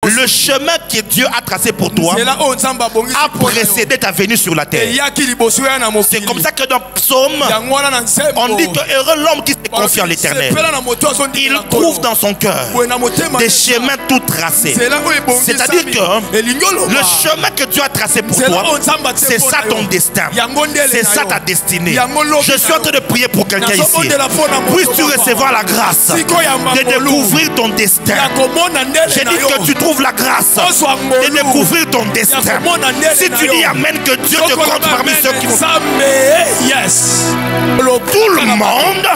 Le chemin que Dieu a tracé pour toi a précédé ta venue sur la terre. C'est comme ça que dans Psaume, on dit que heureux l'homme qui se confie en l'Éternel. Il trouve dans son cœur des chemins tout tracés. C'est-à-dire que le chemin que Dieu a tracé pour toi, c'est ça ton destin. C'est ça ta destinée. Je suis en train de prier pour quelqu'un ici. Puisses-tu recevoir la grâce de découvrir ton destin. J'ai dit que tu trouves la grâce de découvrir ton destin. Si tu dis amen, que Dieu te compte parmi ceux qui vont. Tout le monde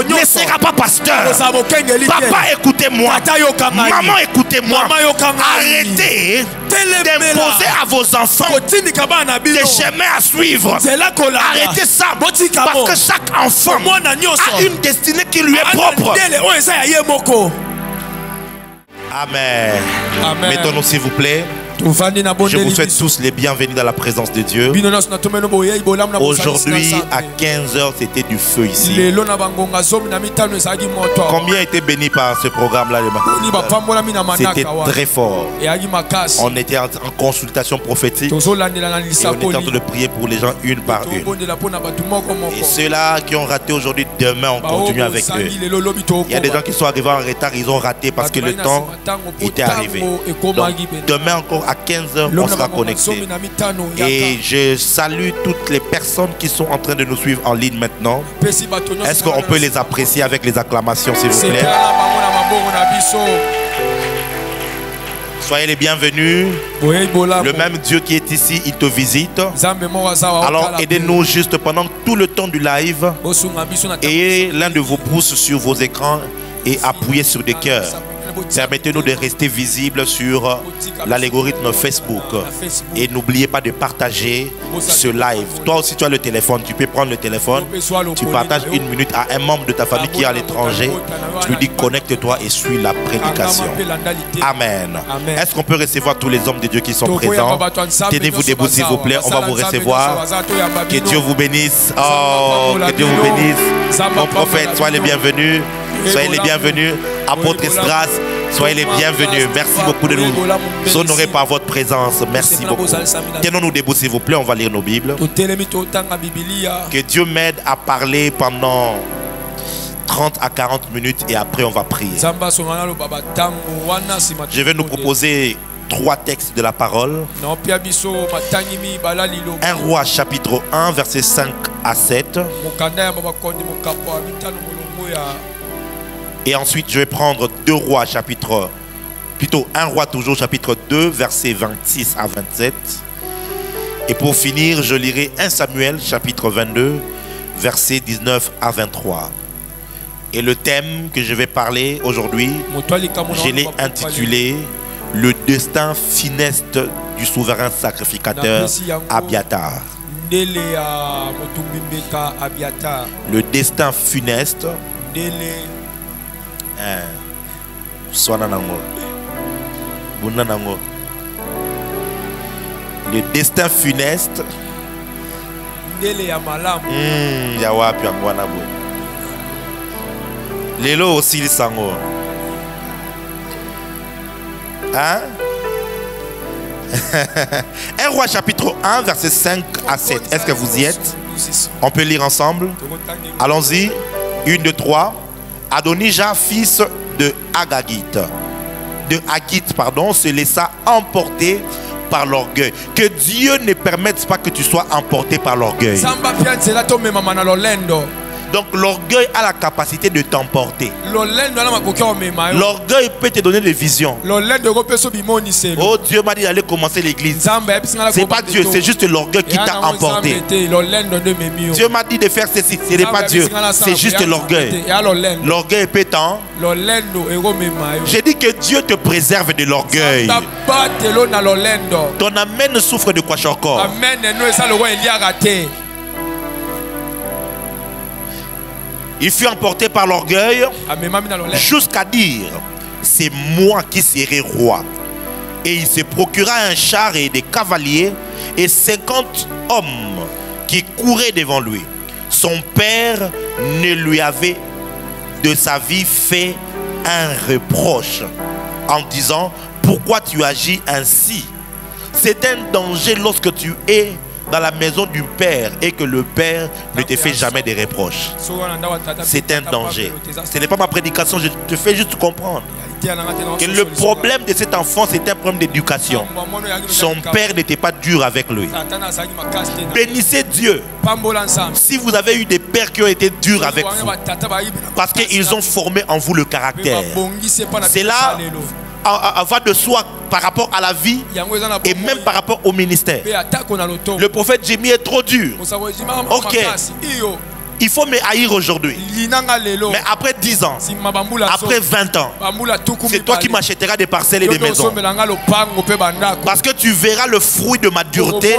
ne sera pas pasteur. Papa, écoutez-moi. Maman, écoutez-moi. Arrêtez d'imposer à vos enfants des chemins à suivre. Arrêtez ça. Parce que chaque enfant a une destinée qui lui est propre. Amen. Mettons-nous s'il vous plaît. Je vous souhaite tous les bienvenus dans la présence de Dieu. Aujourd'hui à 15h c'était du feu ici. Combien a été béni par ce programme là? C'était très fort. On était en consultation prophétique et on était en train de prier pour les gens une par une. Et ceux-là qui ont raté aujourd'hui, demain on continue avec eux. Il y a des gens qui sont arrivés en retard, ils ont raté parce que le temps était arrivé. Donc demain encore à 15h, on sera connecté. Et je salue toutes les personnes qui sont en train de nous suivre en ligne maintenant. Est-ce qu'on peut les apprécier avec les acclamations, s'il vous plaît? Soyez les bienvenus. Le même Dieu qui est ici, il te visite. Alors aidez-nous juste pendant tout le temps du live. Ayez l'un de vos pouces sur vos écrans et appuyez sur des cœurs. Permettez-nous de rester visibles sur l'algorithme Facebook. Et n'oubliez pas de partager ce live. Toi aussi tu as le téléphone, tu peux prendre le téléphone. Tu partages une minute à un membre de ta famille qui est à l'étranger. Tu lui dis connecte-toi et suis la prédication. Amen. Est-ce qu'on peut recevoir tous les hommes de Dieu qui sont présents? Tenez-vous debout s'il vous plaît, on va vous recevoir. Que Dieu vous bénisse. Oh, que Dieu vous bénisse. Mon prophète, soyez les bienvenus. Soyez les bienvenus. Apôtre Esdras, soyez les bienvenus. Merci beaucoup de nous honorer par votre présence. Merci beaucoup. Tenons-nous debout s'il vous plaît, on va lire nos Bibles. Que Dieu m'aide à parler pendant 30 à 40 minutes et après on va prier. Je vais nous proposer 3 textes de la parole. 1 Roi chapitre 1 versets 5 à 7. Et ensuite je vais prendre 2 Rois chapitre, plutôt 1 Roi toujours chapitre 2 versets 26 à 27. Et pour finir je lirai 1 Samuel chapitre 22 versets 19 à 23. Et le thème que je vais parler aujourd'hui, je l'ai intitulé le destin funeste du souverain sacrificateur Abiathar. Le destin funeste. Le destin funeste. Lelo aussi le sango. Hein? 1 Roi chapitre 1 verset 5 à 7. Est-ce que vous y êtes? On peut lire ensemble. Allons-y. 1, 2, 3. Adonijah, fils de Haggith, se laissa emporter par l'orgueil. Que Dieu ne permette pas que tu sois emporté par l'orgueil. Donc l'orgueil a la capacité de t'emporter. L'orgueil peut te donner des visions. Oh, Dieu m'a dit d'aller commencer l'église. C'est pas Dieu, c'est juste l'orgueil qui t'a emporté. Dieu m'a dit de faire ceci, ce n'est pas Dieu, c'est juste l'orgueil. L'orgueil peut t'en. J'ai dit que Dieu te préserve de l'orgueil. Ton amen souffre de quoi encore? Il fut emporté par l'orgueil jusqu'à dire c'est moi qui serai roi. Et il se procura un char et des cavaliers et 50 hommes qui couraient devant lui. Son père ne lui avait de sa vie fait un reproche en disant pourquoi tu agis ainsi? C'est un danger lorsque tu es dans la maison du Père et que le Père ne te fait jamais des reproches. C'est un danger. Ce n'est pas ma prédication, je te fais juste comprendre que le problème de cet enfant, c'est un problème d'éducation. Son père n'était pas dur avec lui. Bénissez Dieu si vous avez eu des pères qui ont été durs avec vous, parce qu'ils ont formé en vous le caractère. C'est là va de soi par rapport à la vie et même par rapport au ministère. Le prophète Jérémie est trop dur. Ok, il faut me haïr aujourd'hui, mais après 10 ans, après 20 ans, c'est toi qui m'achèteras des parcelles et des maisons, parce que tu verras le fruit de ma dureté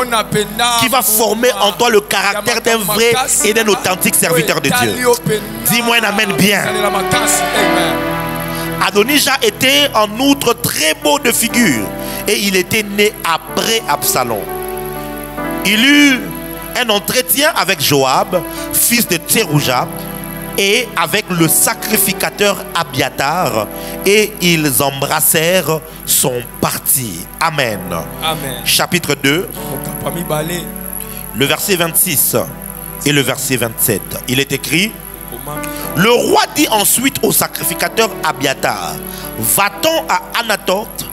qui va former en toi le caractère d'un vrai et d'un authentique serviteur de Dieu. Dis-moi un amen bien. Adonijah était en outre très beau de figure et il était né après Absalom. Il eut un entretien avec Joab, fils de Tserouja, et avec le sacrificateur Abiatar, et ils embrassèrent son parti. Amen. Amen. Chapitre 2, le verset 26 et le verset 27. Il est écrit: le roi dit ensuite au sacrificateur Abiatar: va-t'en à Anathoth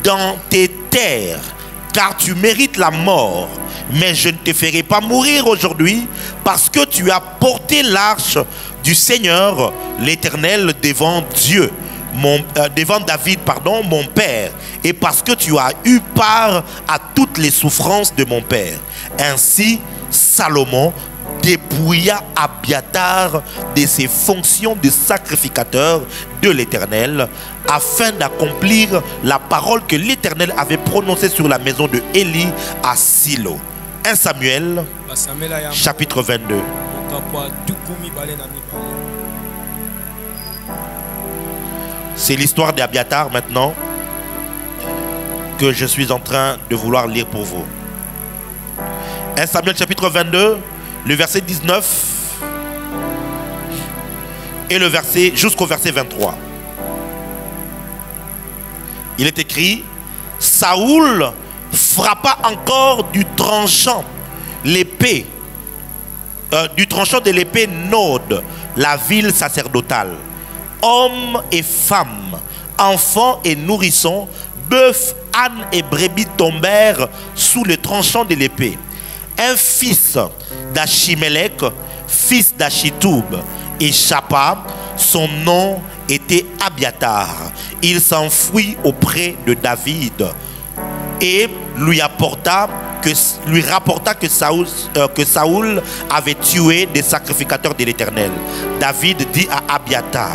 dans tes terres, car tu mérites la mort, mais je ne te ferai pas mourir aujourd'hui, parce que tu as porté l'arche du Seigneur l'Éternel devant Dieu, devant David, mon père, et parce que tu as eu part à toutes les souffrances de mon père. Ainsi Salomon dépouilla Abiatar de ses fonctions de sacrificateur de l'Éternel, afin d'accomplir la parole que l'Éternel avait prononcée sur la maison de Élie à Silo. 1 Samuel, chapitre 22. C'est l'histoire d'Abiatar maintenant que je suis en train de vouloir lire pour vous. 1 Samuel chapitre 22, le verset 19 et le verset jusqu'au verset 23. Il est écrit: Saoul frappa encore du tranchant l'épée, du tranchant de l'épée Nod, la ville sacerdotale. Hommes et femmes, enfants et nourrissons, bœufs, ânes et brebis tombèrent sous le tranchant de l'épée. Un fils d'Achimélec, fils d'Achitoub, échappa. Son nom était Abiatar. Il s'enfuit auprès de David et lui rapporta que Saoul avait tué des sacrificateurs de l'Éternel. David dit à Abiatar: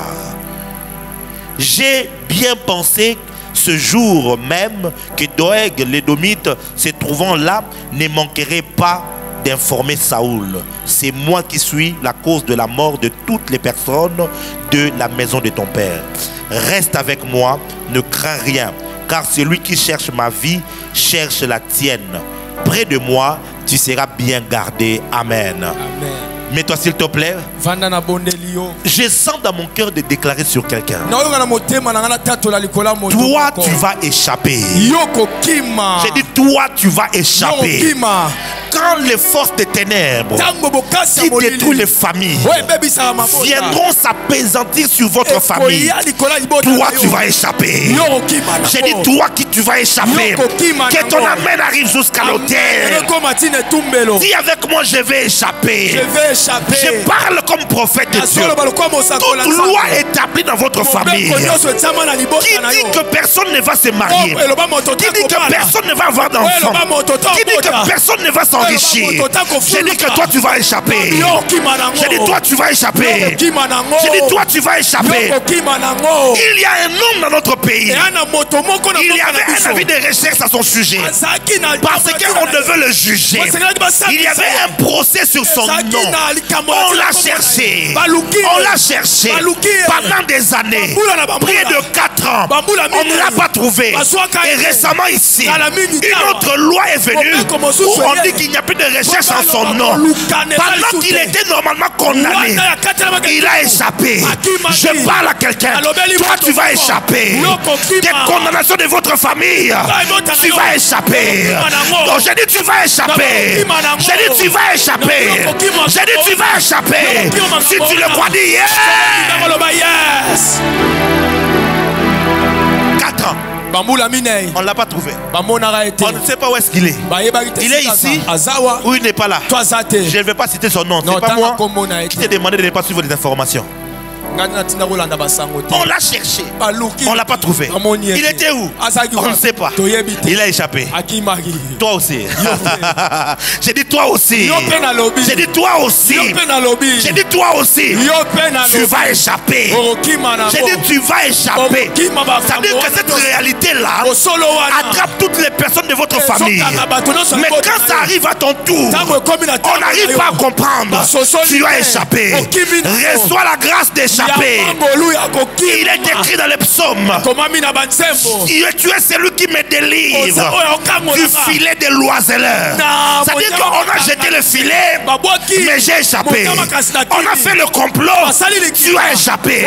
j'ai bien pensé ce jour même que Doeg l'édomite, se trouvant là, ne manquerait pas d'informer Saoul. C'est moi qui suis la cause de la mort de toutes les personnes de la maison de ton père. Reste avec moi, ne crains rien, car celui qui cherche ma vie cherche la tienne. Près de moi, tu seras bien gardé. Amen. Amen. Mets-toi s'il te plaît. Je sens dans mon cœur de déclarer sur quelqu'un: toi tu vas échapper. J'ai dit toi tu vas échapper. Quand les forces des ténèbres qui détruisent les familles viendront s'appesantir sur votre famille, toi tu vas échapper. J'ai dit toi qui tu vas échapper. Que ton amen arrive jusqu'à l'autel. Dis avec moi: je vais échapper. Je parle comme prophète de Dieu. Toute loi établie dans votre famille qui dit que personne ne va se marier, qui dit que personne ne va avoir d'enfant, qui dit que personne ne va s'enrichir, j'ai dit que toi tu vas échapper. J'ai dit toi tu vas échapper. J'ai dit toi tu vas échapper. Il y a un homme dans notre pays, il y avait un avis de recherche à son sujet parce qu'on devait le juger. Il y avait un procès sur son nom. On l'a cherché. On l'a cherché pendant des années. Près de 4 ans. On ne l'a pas trouvé. Et récemment ici, une autre loi est venue où on dit qu'il n'y a plus de recherche en son nom. Pendant qu'il était normalement condamné, il a échappé. Je parle à quelqu'un. Toi, tu vas échapper. Des condamnations de votre famille, tu vas échapper. Donc, j'ai dit, tu vas échapper. J'ai dit, tu vas échapper. J'ai dit, tu vas échapper. Si tu le crois, dis yes. 4 ans. On ne l'a pas trouvé. On ne sait pas où est-ce qu'il est. Il est ici ou il n'est pas là. Je ne vais pas citer son nom. Ce n'est pas moi qui t'ai demandé de ne pas suivre les informations. On l'a cherché. On ne l'a pas trouvé. Il était où? On ne sait pas. Il a échappé. Toi aussi. J'ai dit toi aussi. J'ai dit toi aussi. J'ai dit toi aussi. Tu vas échapper. J'ai dit tu vas échapper. Ça veut dire que cette réalité-là attrape toutes les personnes de votre famille. Mais quand ça arrive à ton tour, on n'arrive pas à comprendre. Tu as échappé. Reçois la grâce d'échapper. Il est écrit dans les psaumes. Tu es celui qui me délivre du filet des loiseleurs. C'est-à-dire qu'on a jeté le filet, mais j'ai échappé. On a fait le complot, tu as échappé.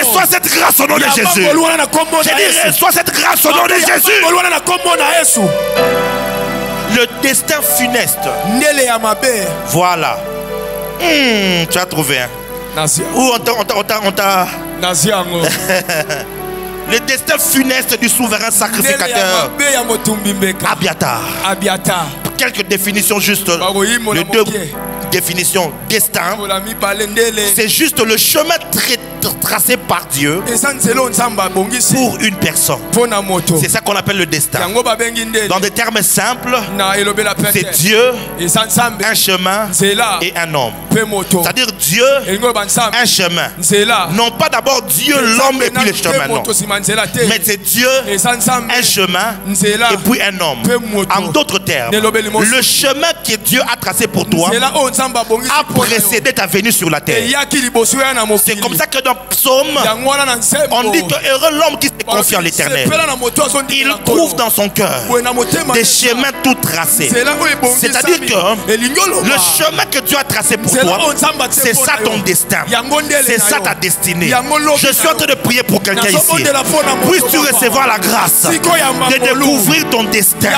Reçois cette grâce au nom de Jésus. J'ai dit reçois cette grâce au nom de Jésus. Le destin funeste. Voilà. Tu as trouvé un. Où on t'a le destin funeste du souverain sacrificateur Abiatar. Quelques définitions juste. Les deux définitions. Destin, c'est juste le chemin tracé par Dieu pour une personne. C'est ça qu'on appelle le destin. Dans des termes simples, c'est Dieu, un chemin et un homme. C'est-à-dire Dieu, un chemin. Non pas d'abord Dieu, l'homme et puis le chemin, non. Mais c'est Dieu, un chemin et puis un homme. En d'autres termes, le chemin que Dieu a tracé pour toi a précédé ta venue sur la terre. C'est comme ça que dans Psaume, on dit que heureux l'homme qui se confie en l'Éternel. Il trouve dans son cœur des chemins tout tracés. C'est-à-dire que le chemin que Dieu a tracé pour toi, c'est ça ton destin. C'est ça ta destinée. Je suis en train de prier pour quelqu'un ici. Puisses-tu recevoir la grâce de découvrir ton destin.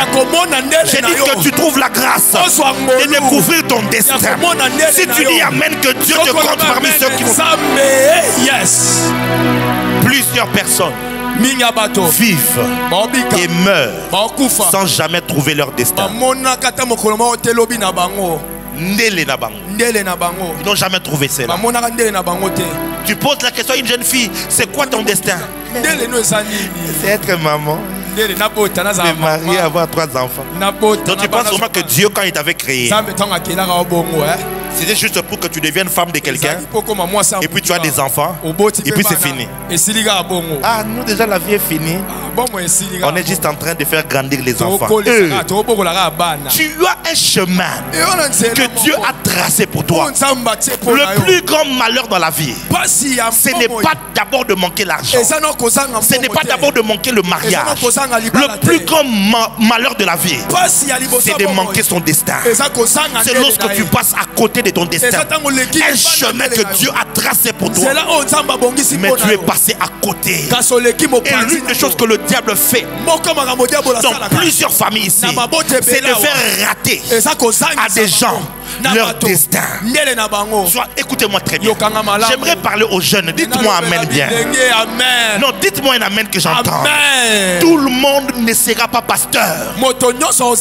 J'ai dit que tu trouves la grâce de découvrir ton destin. Si tu dis amen, que Dieu te compte parmi ceux qui vont. Plusieurs personnes vivent et meurent sans jamais trouver leur destin. Ils n'ont jamais trouvé cela. Tu poses la question à une jeune fille, c'est quoi ton destin? C'est être maman. Me marier, avoir 3 enfants. Donc tu penses vraiment que Dieu, quand il t'avait créé, c'était juste pour que tu deviennes femme de quelqu'un, et puis tu as des enfants, et puis c'est fini. Ah, nous déjà la vie est finie. On est juste en train de faire grandir les enfants. Tu as un chemin que Dieu a tracé pour toi. Le plus grand malheur dans la vie, ce n'est pas d'abord de manquer l'argent. Ce n'est pas d'abord de manquer le mariage. Le plus grand malheur de la vie, c'est de manquer son destin. C'est lorsque tu passes à côté de ton destin. Un chemin que Dieu a tracé pour toi, mais tu es passé à côté. Et l'une des choses que le diable fait dans plusieurs familles ici, c'est de faire rater à des gens leur destin. Écoutez-moi très bien. J'aimerais parler aux jeunes. Dites-moi amen bien. Non, dites-moi un amen que j'entends. Tout le monde ne sera pas pasteur.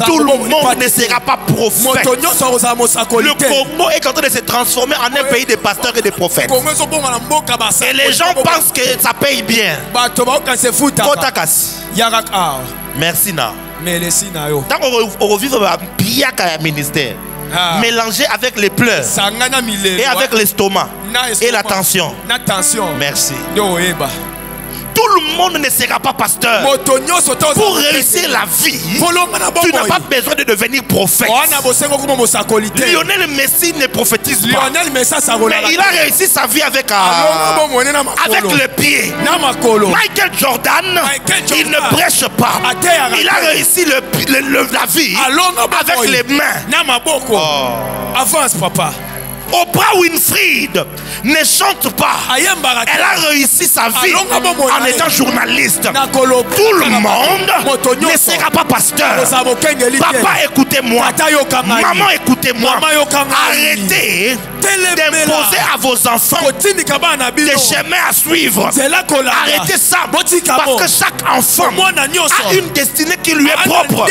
Tout le monde ne sera pas prophète. Le Congo est en train de se transformer en un pays de pasteurs et de prophètes. Et les gens pensent que ça paye bien. Merci na. Tant qu'on revivre bien qu'un ministère, mélangé avec les pleurs et avec l'estomac et la tension. Merci. Tout le monde ne sera pas pasteur. Pour réussir la vie, tu n'as pas besoin de devenir prophète. Lionel Messi ne prophétise pas. Mais il a réussi sa vie avec le pied. Michael Jordan, il ne prêche pas. Il a réussi la vie avec les mains. Avance, papa. Oprah Winfrey ne chante pas. Elle a réussi sa vie en étant journaliste. Tout le monde ne sera pas pasteur. Papa, écoutez-moi. Maman, écoutez-moi. Arrêtez d'imposer à vos enfants des chemins à suivre. Arrêtez ça. Parce que chaque enfant a une destinée qui lui est propre.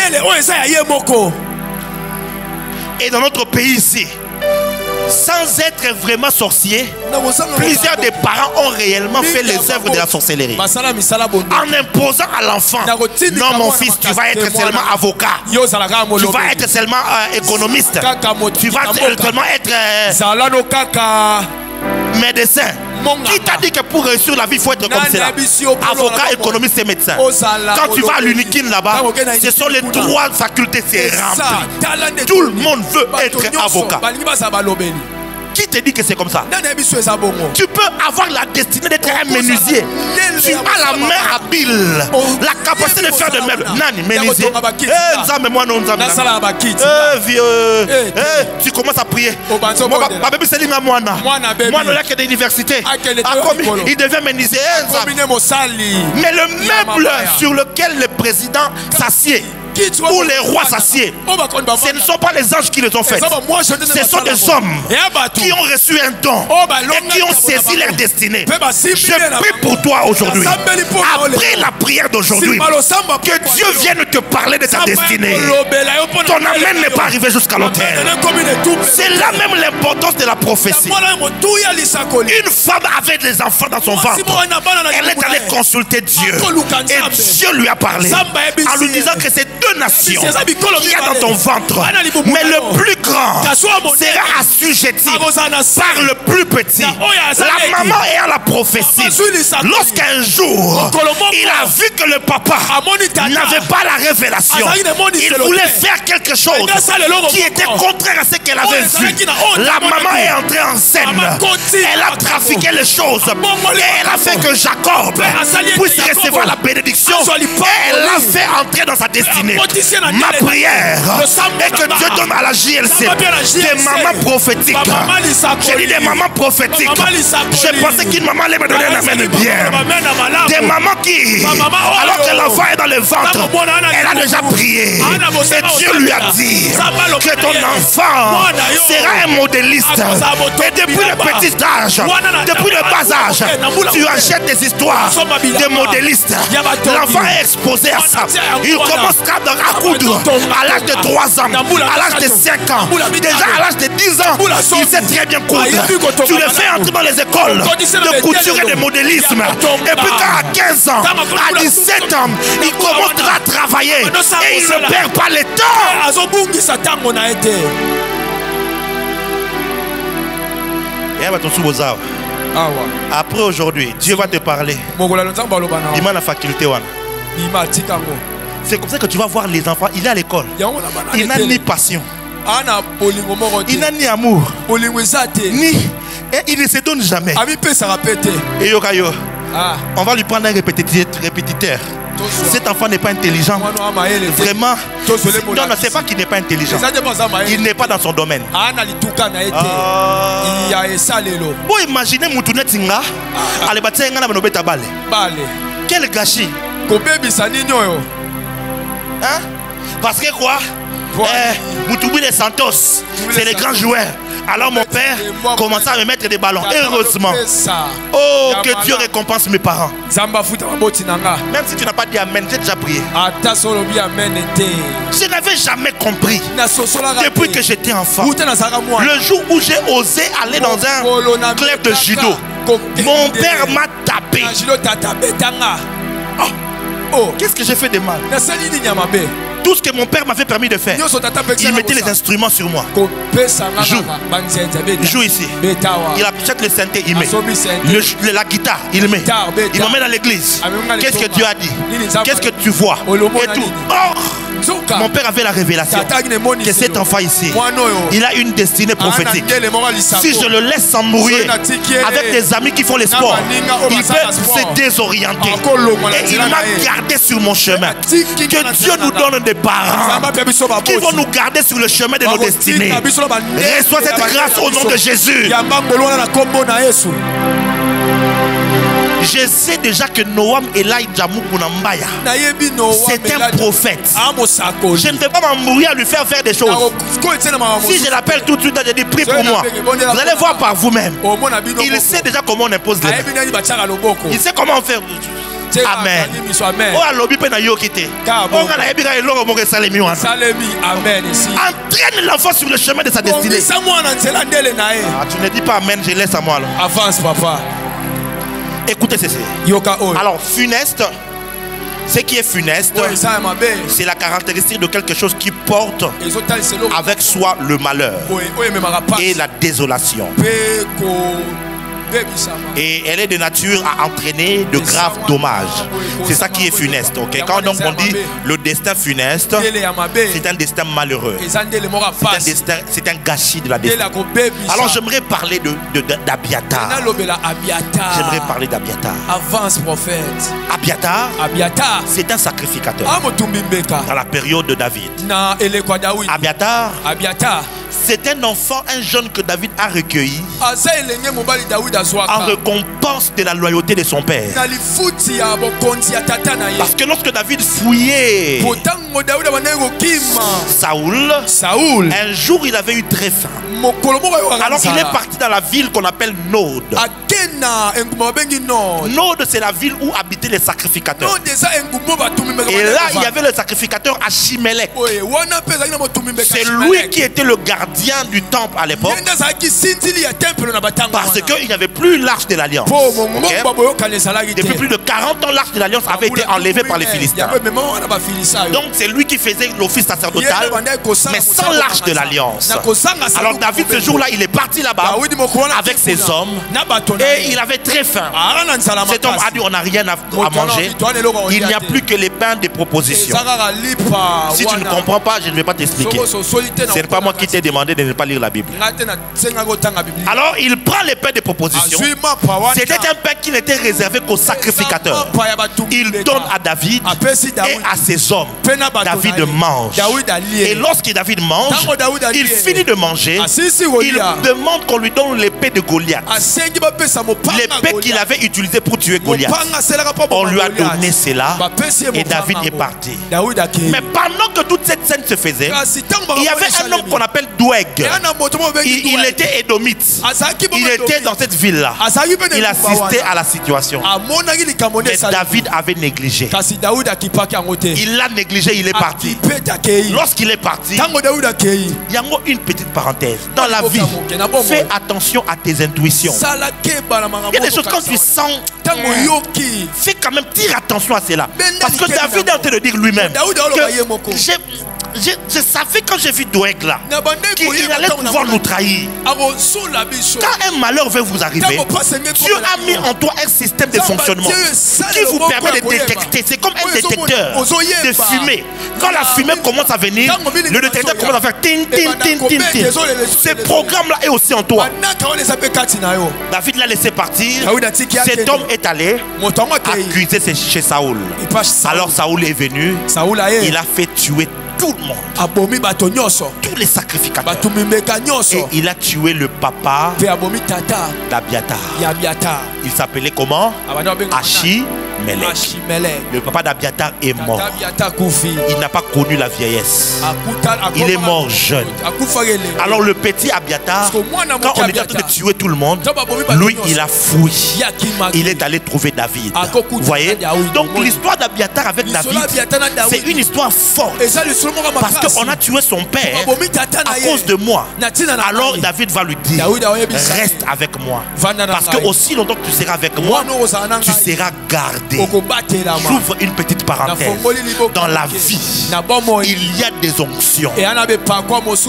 Et dans notre pays ici, sans être vraiment sorcier, plusieurs des parents ont réellement fait les œuvres de la sorcellerie. En imposant à l'enfant, non mon fils, tu vas être seulement avocat, tu vas être seulement économiste, tu vas seulement être médecin. Qui t'a dit que pour réussir la vie, il faut être comme cela? Avocat, économiste et médecin. Quand tu vas à l'Unikin là-bas, ce sont les trois facultés, c'est rempli. Tout le monde veut être avocat. Qui te dit que c'est comme ça? Tu peux avoir la destinée d'être un menuisier. Tu as la main habile, la capacité de faire des meubles. Nani, menuisier. Tu commences à prier. Il devient menuisier. Mais le meuble sur lequel le président s'assied, où les rois s'assiedent, ce ne sont pas les anges qui les ont fait. Ce sont des hommes qui ont reçu un don et qui ont saisi leur destinée. Je prie pour toi aujourd'hui, après la prière d'aujourd'hui, que Dieu vienne te parler de ta destinée. Ton amen n'est pas arrivé jusqu'à l'autel. C'est là même l'importance de la prophétie. Une femme avait des enfants dans son ventre. Elle est allée consulter Dieu et Dieu lui a parlé en lui disant que c'est deux nations qu'il y a dans ton ventre, mais le plus grand sera assujetti par le plus petit. La maman est à la prophétie. Lorsqu'un jour il a vu que le papa n'avait pas la révélation, il voulait faire quelque chose qui était contraire à ce qu'elle avait vu. La maman est entrée en scène. Elle a trafiqué les choses et elle a fait que Jacob puisse recevoir la bénédiction. Elle l'a fait entrer dans sa destinée. Ma prière est que Dieu donne à la JLC des mamans prophétiques. J'ai dit des mamans prophétiques. Je pensais qu'une maman allait me donner un amen bien. Des mamans qui, alors que l'enfant est dans le ventre, elle a déjà prié. Et Dieu lui a dit que ton enfant sera un modéliste. Et depuis le petit âge, depuis le bas âge, tu achètes des histoires de modélistes. L'enfant est exposé à ça. Il commence à coudre à l'âge de 3 ans, à l'âge de 5 ans, déjà à l'âge de 10 ans. Il sait très bien coudre. Tu le fais entrer dans les écoles de couture et de modélisme. Et puis quand à 15 ans, à 17 ans, il commence à travailler et il ne perd pas le temps. Après aujourd'hui, Dieu va te parler. Il m'a la faculté. C'est comme ça que tu vas voir les enfants. Il est à l'école. Il n'a ni passion. Il n'a ni amour. Et il ne se donne jamais. Et Yokayo, on va lui prendre un répétiteur. Cet enfant n'est pas intelligent. Vraiment. Non, c'est pas qu'il n'est pas intelligent. Il n'est pas dans son domaine. Vous imaginez Moutoune Tinga. Quel gâchis. Hein? Parce que quoi? Moutoubi de Santos, c'est les grands joueurs. Alors mon père commença à me mettre des ballons. Heureusement. Oh, que Dieu récompense mes parents. Même si tu n'as pas dit amen, j'ai déjà prié. Je n'avais jamais compris depuis que j'étais enfant. Le jour où j'ai osé aller dans un club de judo, mon père m'a tapé. Oh, qu'est-ce que j'ai fait de mal? Tout ce que mon père m'avait permis de faire, il mettait les instruments sur moi. Joue ici. Il achète le synthé, il met. La guitare, il met. Il m'emmène à l'église. Qu'est-ce que Dieu a dit? Qu'est-ce que tu vois? Et tout. Or, mon père avait la révélation que cet enfant ici, il a une destinée prophétique. Si je le laisse s'embrouiller avec des amis qui font les sports, il peut se désorienter. Et il m'a gardé sur mon chemin. Que Dieu nous donne des parents qui vont nous garder sur le chemin de nos destinées. Reçois cette grâce au nom de Jésus. Je sais déjà que Noam Elijah Mukunambaya, c'est un prophète. Je ne vais pas m'embrouiller à lui faire des choses. Si je l'appelle tout de suite, je dis prie pour moi. Vous allez voir par vous-même. Il sait déjà comment on impose les mains. Il sait comment on fait. Amen. Entraîne l'enfant sur le chemin de sa destinée. Tu ne dis pas amen, je laisse à moi. Avance, papa. Écoutez ceci. Alors, funeste, ce qui est funeste, c'est la caractéristique de quelque chose qui porte avec soi le malheur et la désolation. Et elle est de nature à entraîner de graves dommages. C'est ça qui est funeste. Okay? Quand donc on dit le destin funeste, c'est un destin malheureux. C'est un gâchis de la destinée. Alors j'aimerais parler d'Abiatar. J'aimerais parler d'Abiatar. Avance, prophète. Abiatar, c'est un sacrificateur. Dans la période de David. Abiatar, c'est un enfant, un jeune que David a recueilli en récompense de la loyauté de son père. Parce que lorsque David fouillait Saoul, un jour il avait eu très faim. Alors il est parti dans la ville qu'on appelle Nod. Nod, c'est la ville où habitaient les sacrificateurs. Et là il y avait le sacrificateur Achimelech. C'est lui qui était le gardien du temple à l'époque, parce qu'il n'y avait plus l'arche de l'alliance. Okay? Depuis plus de 40 ans, l'arche de l'alliance avait été enlevée par les Philistins. Donc c'est lui qui faisait l'office sacerdotal, mais sans l'arche de l'alliance. Alors David, ce jour-là, il est parti là-bas avec ses hommes et il avait très faim. Cet homme a dit on n'a rien à manger, il n'y a plus que les pains des propositions. Si tu ne comprends pas, je ne vais pas t'expliquer. Ce n'est pas moi qui t'ai demandé de ne pas lire la Bible. Alors il prend les pains de proposition. C'était un pain qui n'était réservé qu'aux sacrificateurs. Il donne à David et à ses hommes. David mange. Et lorsque David mange, il finit de manger. Il demande qu'on lui donne l'épée de Goliath. L'épée qu'il avait utilisée pour tuer Goliath. On lui a donné cela et David est parti. Mais pendant que toute cette scène se faisait, il y avait un homme qu'on appelle Doueg. Il était édomite. Il était dans cette ville-là. Il assistait à la situation. Mais David avait négligé. Il l'a négligé, il est parti. Lorsqu'il est parti, il y a une petite parenthèse. Dans la vie, fais attention à tes intuitions. Il y a des choses quand tu sens, fais quand même, tire attention à cela. Parce que David est en train de dire lui-même que je savais quand j'ai vu Doeg là qu'il allait pouvoir nous trahir. Quand un malheur veut vous arriver, Dieu a mis en toi un système de fonctionnement qui vous permet de détecter. C'est comme un détecteur de fumée. Quand la fumée commence à venir, le détecteur commence à faire tin tin tin tin tin. Ce programme là est aussi en toi. David l'a laissé partir. Cet homme est allé accuser chez Saoul. Alors Saoul est venu. Il a fait tuer tout le monde, tous les sacrificateurs, et il a tué le papa d'Abiatar. Il s'appelait comment? Achimelech. Le papa d'Abiatar est mort. Il n'a pas connu la vieillesse. Il est mort jeune. Alors le petit Abiatar, quand on est en train de tuer tout le monde, lui il a fui. Il est allé trouver David. Vous voyez? Donc l'histoire d'Abiatar avec David, c'est une histoire forte. Parce qu'on a tué son père à cause de moi. Alors David va lui dire, reste avec moi. Parce que aussi longtemps que tu seras avec moi, tu seras gardé. regarder, j'ouvre une petite parenthèse. Dans la vie, il y a des onctions.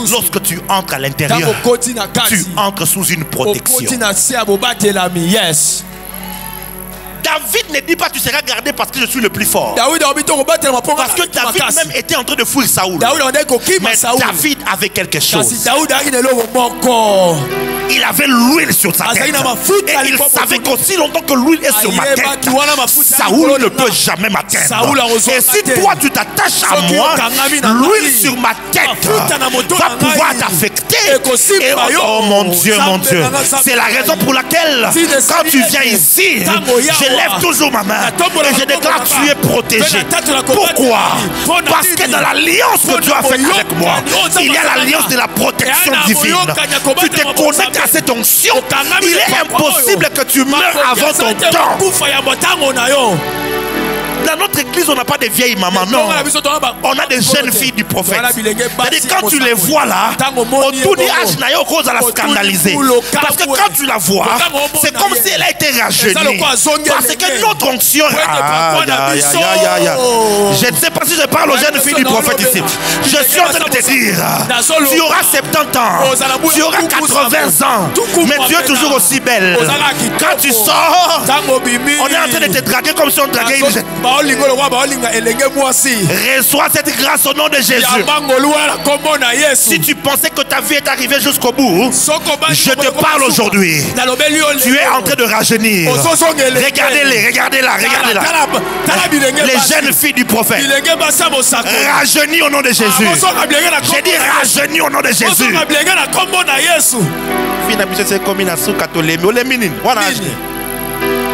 Lorsque tu entres à l'intérieur, tu entres sous une protection. Yes. David ne dit pas tu seras gardé parce que je suis le plus fort. Parce que David même était en train de fuir Saoul. Mais David avait quelque chose. Il avait l'huile sur sa tête. Et il savait qu'aussi longtemps que l'huile est sur ma tête, Saoul ne peut jamais m'atteindre. Et si toi tu t'attaches à moi, l'huile sur ma tête va pouvoir t'affecter. Et oh mon Dieu, c'est la raison pour laquelle quand tu viens ici, je lève toujours ma main et je déclare que tu es protégé. Pourquoi? Parce que dans l'alliance que tu as faite avec moi, il y a l'alliance de la protection divine. Tu te connectes à cette onction. Il est impossible que tu meurs avant ton temps. Dans notre église, on n'a pas de vieilles mamans, non. On a des jeunes filles du prophète. C'est-à-dire, quand tu les vois là, au tout dit âge, n'a cause à la scandaliser. Parce que quand tu la vois, c'est comme si elle a été rajeunie. Parce que notre onction. Je ne sais pas si je parle aux jeunes filles du prophète ici. Je suis en train de te dire, tu auras 70 ans, tu auras 80 ans, mais tu es toujours aussi belle. Quand tu sors, on est en train de te draguer comme si on draguait une jeune. Reçois cette grâce au nom de Jésus. Si tu pensais que ta vie est arrivée jusqu'au bout, je te parle aujourd'hui. Tu es en train de rajeunir. Regardez-les, regardez-là, regardez-là. Les jeunes filles du prophète. Rajeunis au nom de Jésus. J'ai dit rajeunis au nom de Jésus.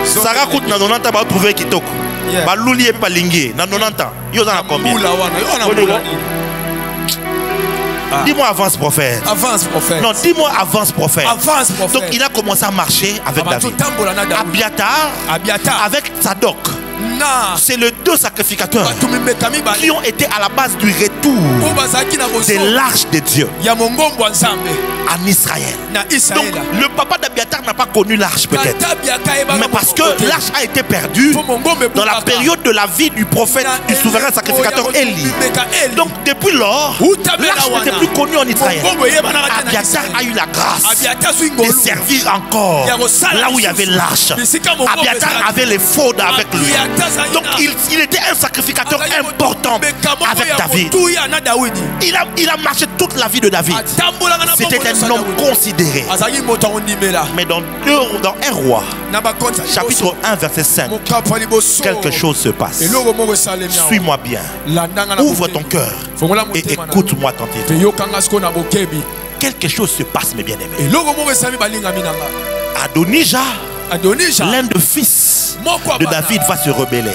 Sarah Kout na 90 ans va trouver Kitoko. Ba Luli et Palingué na 90 ans. Yo na combien? Dis-moi avance prophète. Avance prophète. Non, dis-moi avance prophète. Avance prophète. Donc il a commencé à marcher avec David. Abiatar avec Zadok. C'est les deux sacrificateurs qui ont été à la base du retour de l'arche de Dieu en Israël. Donc le papa d'Abiatar n'a pas connu l'arche peut-être, mais parce que l'arche a été perdue dans la période de la vie du prophète, du souverain sacrificateur Élie. Donc depuis lors, l'arche n'était plus connue en Israël. Abiatar a eu la grâce de servir encore là où il y avait l'arche. Abiatar avait les faudes avec lui. Donc il était un sacrificateur important avec David. Il a marché toute la vie de David. C'était un homme considéré. Mais dans 1 roi, chapitre 1, verset 5, quelque chose se passe. Suis-moi bien. Ouvre ton cœur et écoute-moi attentivement. Quelque chose se passe, mes bien-aimés. Adonijah, l'un des fils de David, va se rebeller.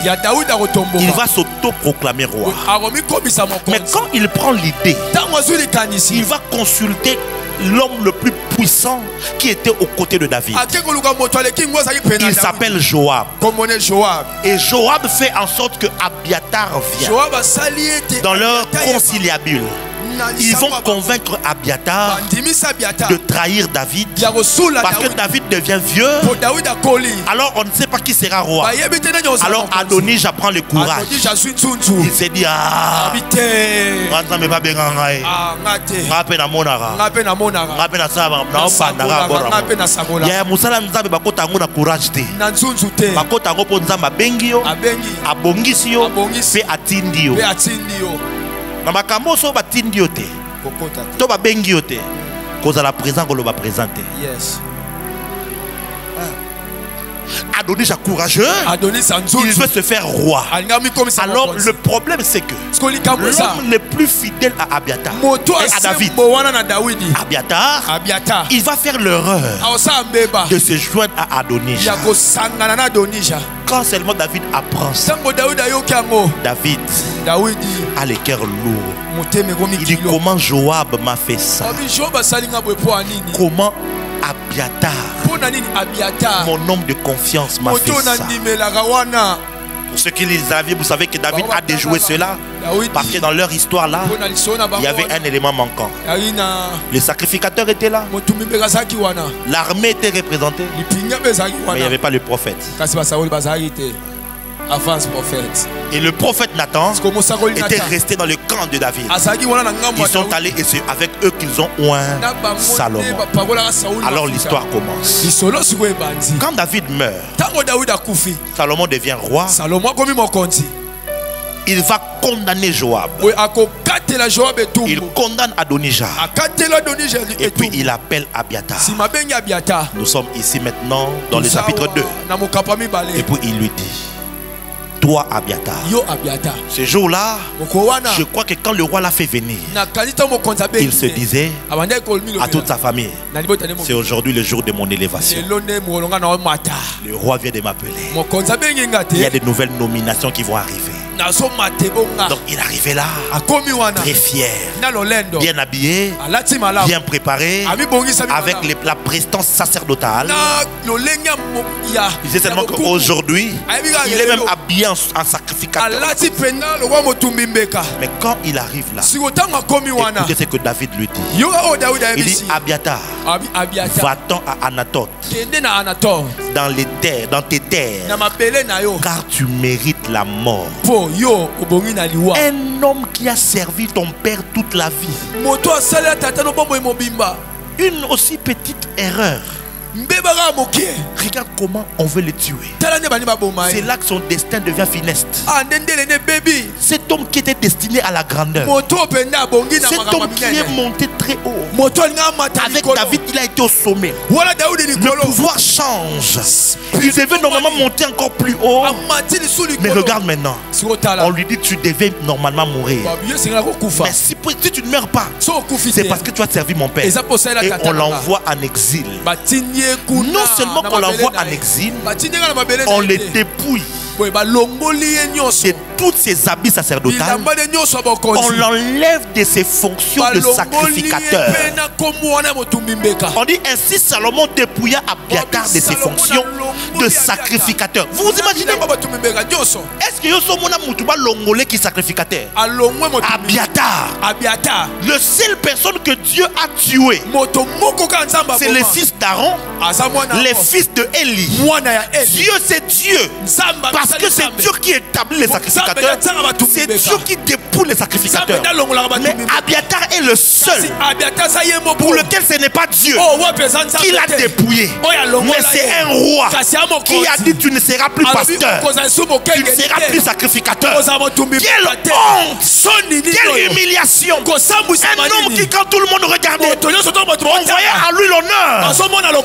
Il va s'auto-proclamer roi. Mais quand il prend l'idée, il va consulter l'homme le plus puissant qui était aux côtés de David. Il s'appelle Joab. Et Joab fait en sorte que Abiatar vienne. Dans leur conciliabule, ils vont convaincre Abiatar de trahir David parce que David devient vieux. Alors on ne sait pas qui sera roi. Alors Adonijah prend le courage. Il s'est dit Namakambo ba tindiote. To ba bengiote. Cause la présent ko ba présenter. Yes. Adonijah courageux. Il veut se faire roi. Alors le problème c'est que l'homme le plus fidèle à Abiatar et à David, Abiatar, il va faire l'erreur de se joindre à Adonijah. Quand seulement David apprend ça, David a le cœur lourd. Il dit comment Joab m'a fait ça? Comment Abiatar, mon homme de confiance, m'a fait ça? Pour ceux qui les avaient, vous savez que David a déjoué cela parce que dans leur histoire là, il y avait un élément manquant. Les sacrificateurs étaient là, l'armée était représentée, mais il n'y avait pas le prophète. Et le prophète Nathan était resté dans le camp de David. Ils sont allés et c'est avec eux qu'ils ont oint Salomon. Alors l'histoire commence. Quand David meurt, Salomon devient roi. Il va condamner Joab. Il condamne Adonijah. Et puis il appelle Abiatar. Nous sommes ici maintenant dans le chapitre 2. Et puis il lui dit: toi Abiatar. Ce jour-là, je crois que quand le roi l'a fait venir, il se disait à toute sa famille: c'est aujourd'hui le jour de mon élévation. Le roi vient de m'appeler. Il y a de nouvelles nominations qui vont arriver. Donc il arrivait là, très fier, bien habillé, bien préparé, avec la prestance sacerdotale. Il disait seulement qu'aujourd'hui, il est même habillé en sacrificateur. Mais quand il arrive là, écoutez ce que David lui dit. Il dit: Abiatar, va-t'en à Anatote, dans les terres, dans tes terres, car tu mérites la mort. Un homme qui a servi ton père toute la vie, une aussi petite erreur, regarde comment on veut le tuer. C'est là que son destin devient funeste. Cet homme qui était destiné à la grandeur, cet homme qui est monté très haut, avec David il a été au sommet. Le pouvoir change. Il devait normalement monter encore plus haut. Mais regarde maintenant, on lui dit: tu devais normalement mourir. Mais si tu ne meurs pas, c'est parce que tu as servi mon père. Et on l'envoie en exil. Non seulement qu'on l'envoie en exil, on le dépouille de tous ses habits sacerdotales, on l'enlève de ses fonctions de sacrificateur. On dit ainsi: Salomon dépouilla Abiatar de ses fonctions de sacrificateur. Vous vous imaginez? Est-ce que Yosomona Moutouba Longolé qui est sacrificateur? Abiatar, le seul personne que Dieu a tué, c'est les fils d'Aaron, les fils de Élie. Dieu, c'est Dieu, parce que c'est Dieu qui établit les sacrificateurs. C'est Dieu qui dépouille les sacrificateurs. Mais Abiatar est le seul pour lequel ce n'est pas Dieu qui l'a dépouillé, mais c'est un roi qui a dit: tu ne seras plus pasteur, tu ne seras plus sacrificateur. Quelle honte, quelle humiliation. Un homme qui, quand tout le monde regardait, on voyait à lui l'honneur,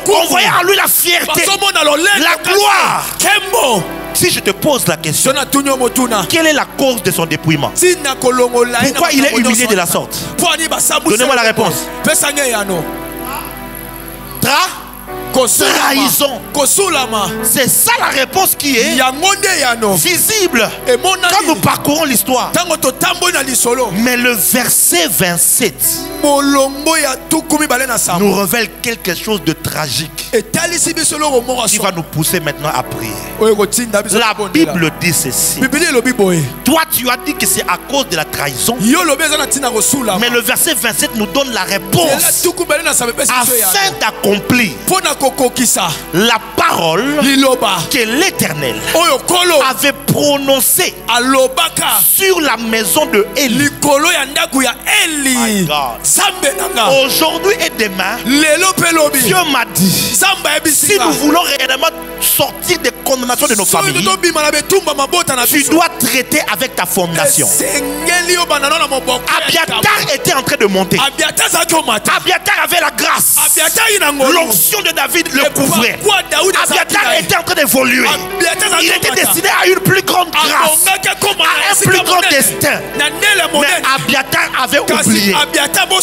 on voyait à lui la fierté, la gloire. Si je te pose la question, quelle est la cause de son dépouillement? Pourquoi il est humilié de la sorte? Donnez-moi la réponse. Trahison. C'est ça la réponse qui est visible quand nous parcourons l'histoire. Mais le verset 27 nous révèle quelque chose de tragique qui va nous pousser maintenant à prier. La Bible dit ceci: toi tu as dit que c'est à cause de la trahison, mais le verset 27 nous donne la réponse afin d'accomplir la parole que l'Éternel avait prononcée sur la maison de Élie. Aujourd'hui et demain, Dieu m'a dit: si nous voulons réellement sortir des condamnations de nos familles, tu dois traiter avec ta fondation. Abiatar était en train de monter. Abiatar avait la grâce. L'onction de David le couvrait. Abiatar était en train d'évoluer. Il était destiné à une plus grande grâce, à un plus grand destin. Mais Abiatar avait oublié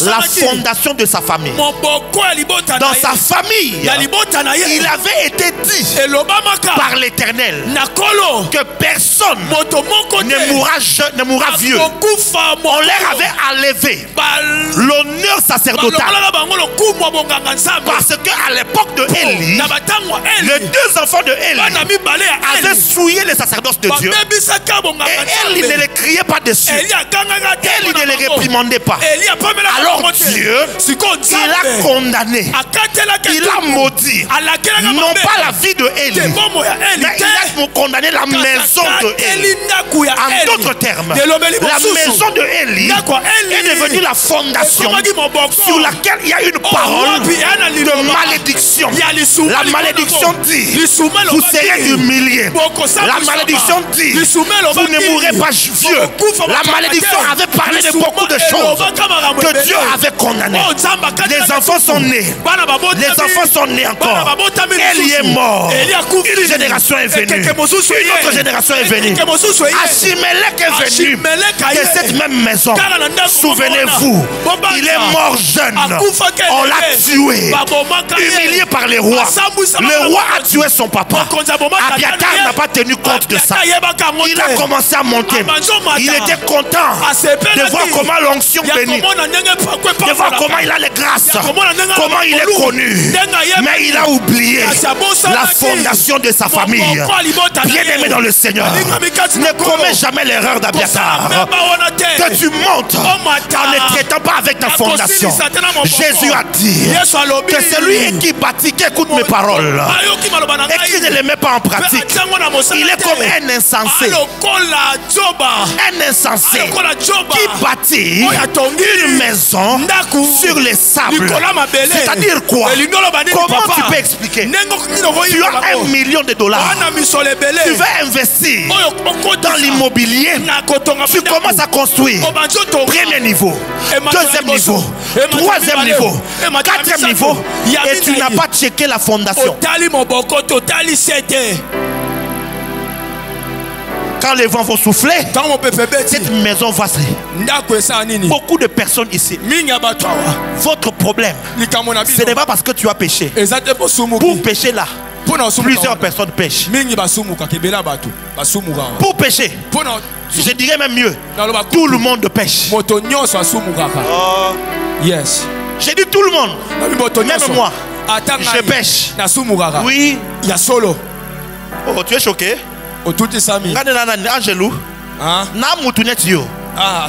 la fondation de sa famille. Dans sa famille, il avait été dit par l'Éternel que personne ne mourra vieux. On leur avait enlevé l'honneur sacerdotal, parce qu'à l'époque de Élie, les deux enfants de Élie avaient souillé les sacerdoces de Dieu. Et Élie ne les criait pas dessus. Élie ne les réprimandait pas. Alors Dieu, il a condamné, il a maudit, non pas la vie de Élie, mais il a condamné la maison de Élie. En d'autres termes, la maison de Élie est devenue la fondation sur laquelle il y a une parole de malédiction. La malédiction dit, vous serez humiliés. La malédiction dit, vous ne mourrez pas vieux. La malédiction avait parlé de beaucoup de choses que Dieu avait condamnées. Les enfants sont nés. Les enfants sont nés encore. Élie est mort. Une génération est venue. Une autre génération est venue. Achimelech est venu de cette même maison. Souvenez-vous, il est mort jeune. On l'a tué. Humilié par les rois. Le roi a tué son papa. Abiatar n'a pas tenu compte de ça. Il a commencé à monter. Il était content de voir comment l'onction bénit, de voir comment il a les grâces, comment il est connu. Mais il a oublié la fondation de sa famille. Bien-aimé dans le Seigneur, ne commets jamais l'erreur d'Abiatar, que tu montes en ne traitant pas avec ta fondation. Jésus a dit que celui qui bâtit, qui écoute mes paroles et qui ne les met pas en pratique, il est comme un insensé. Un insensé qui bâtit une maison sur les sables. C'est-à-dire quoi? Comment tu peux expliquer? Tu as $1 million. Tu veux investir dans l'immobilier. Tu commences à construire. Premier niveau, deuxième niveau, troisième niveau, quatrième niveau, et tu n'as pas checké la fondation. Quand les vents vont souffler, cette maison va se... Beaucoup de personnes ici, votre problème, ce n'est pas parce que tu as péché. Pour pécher là, plusieurs personnes pêchent. Pour pécher, je dirais même mieux, tout le monde pêche. Yes. J'ai dit tout le monde, même moi, je pêche. Oui. Oh, tu es choqué? Angelou, na mutunet yo.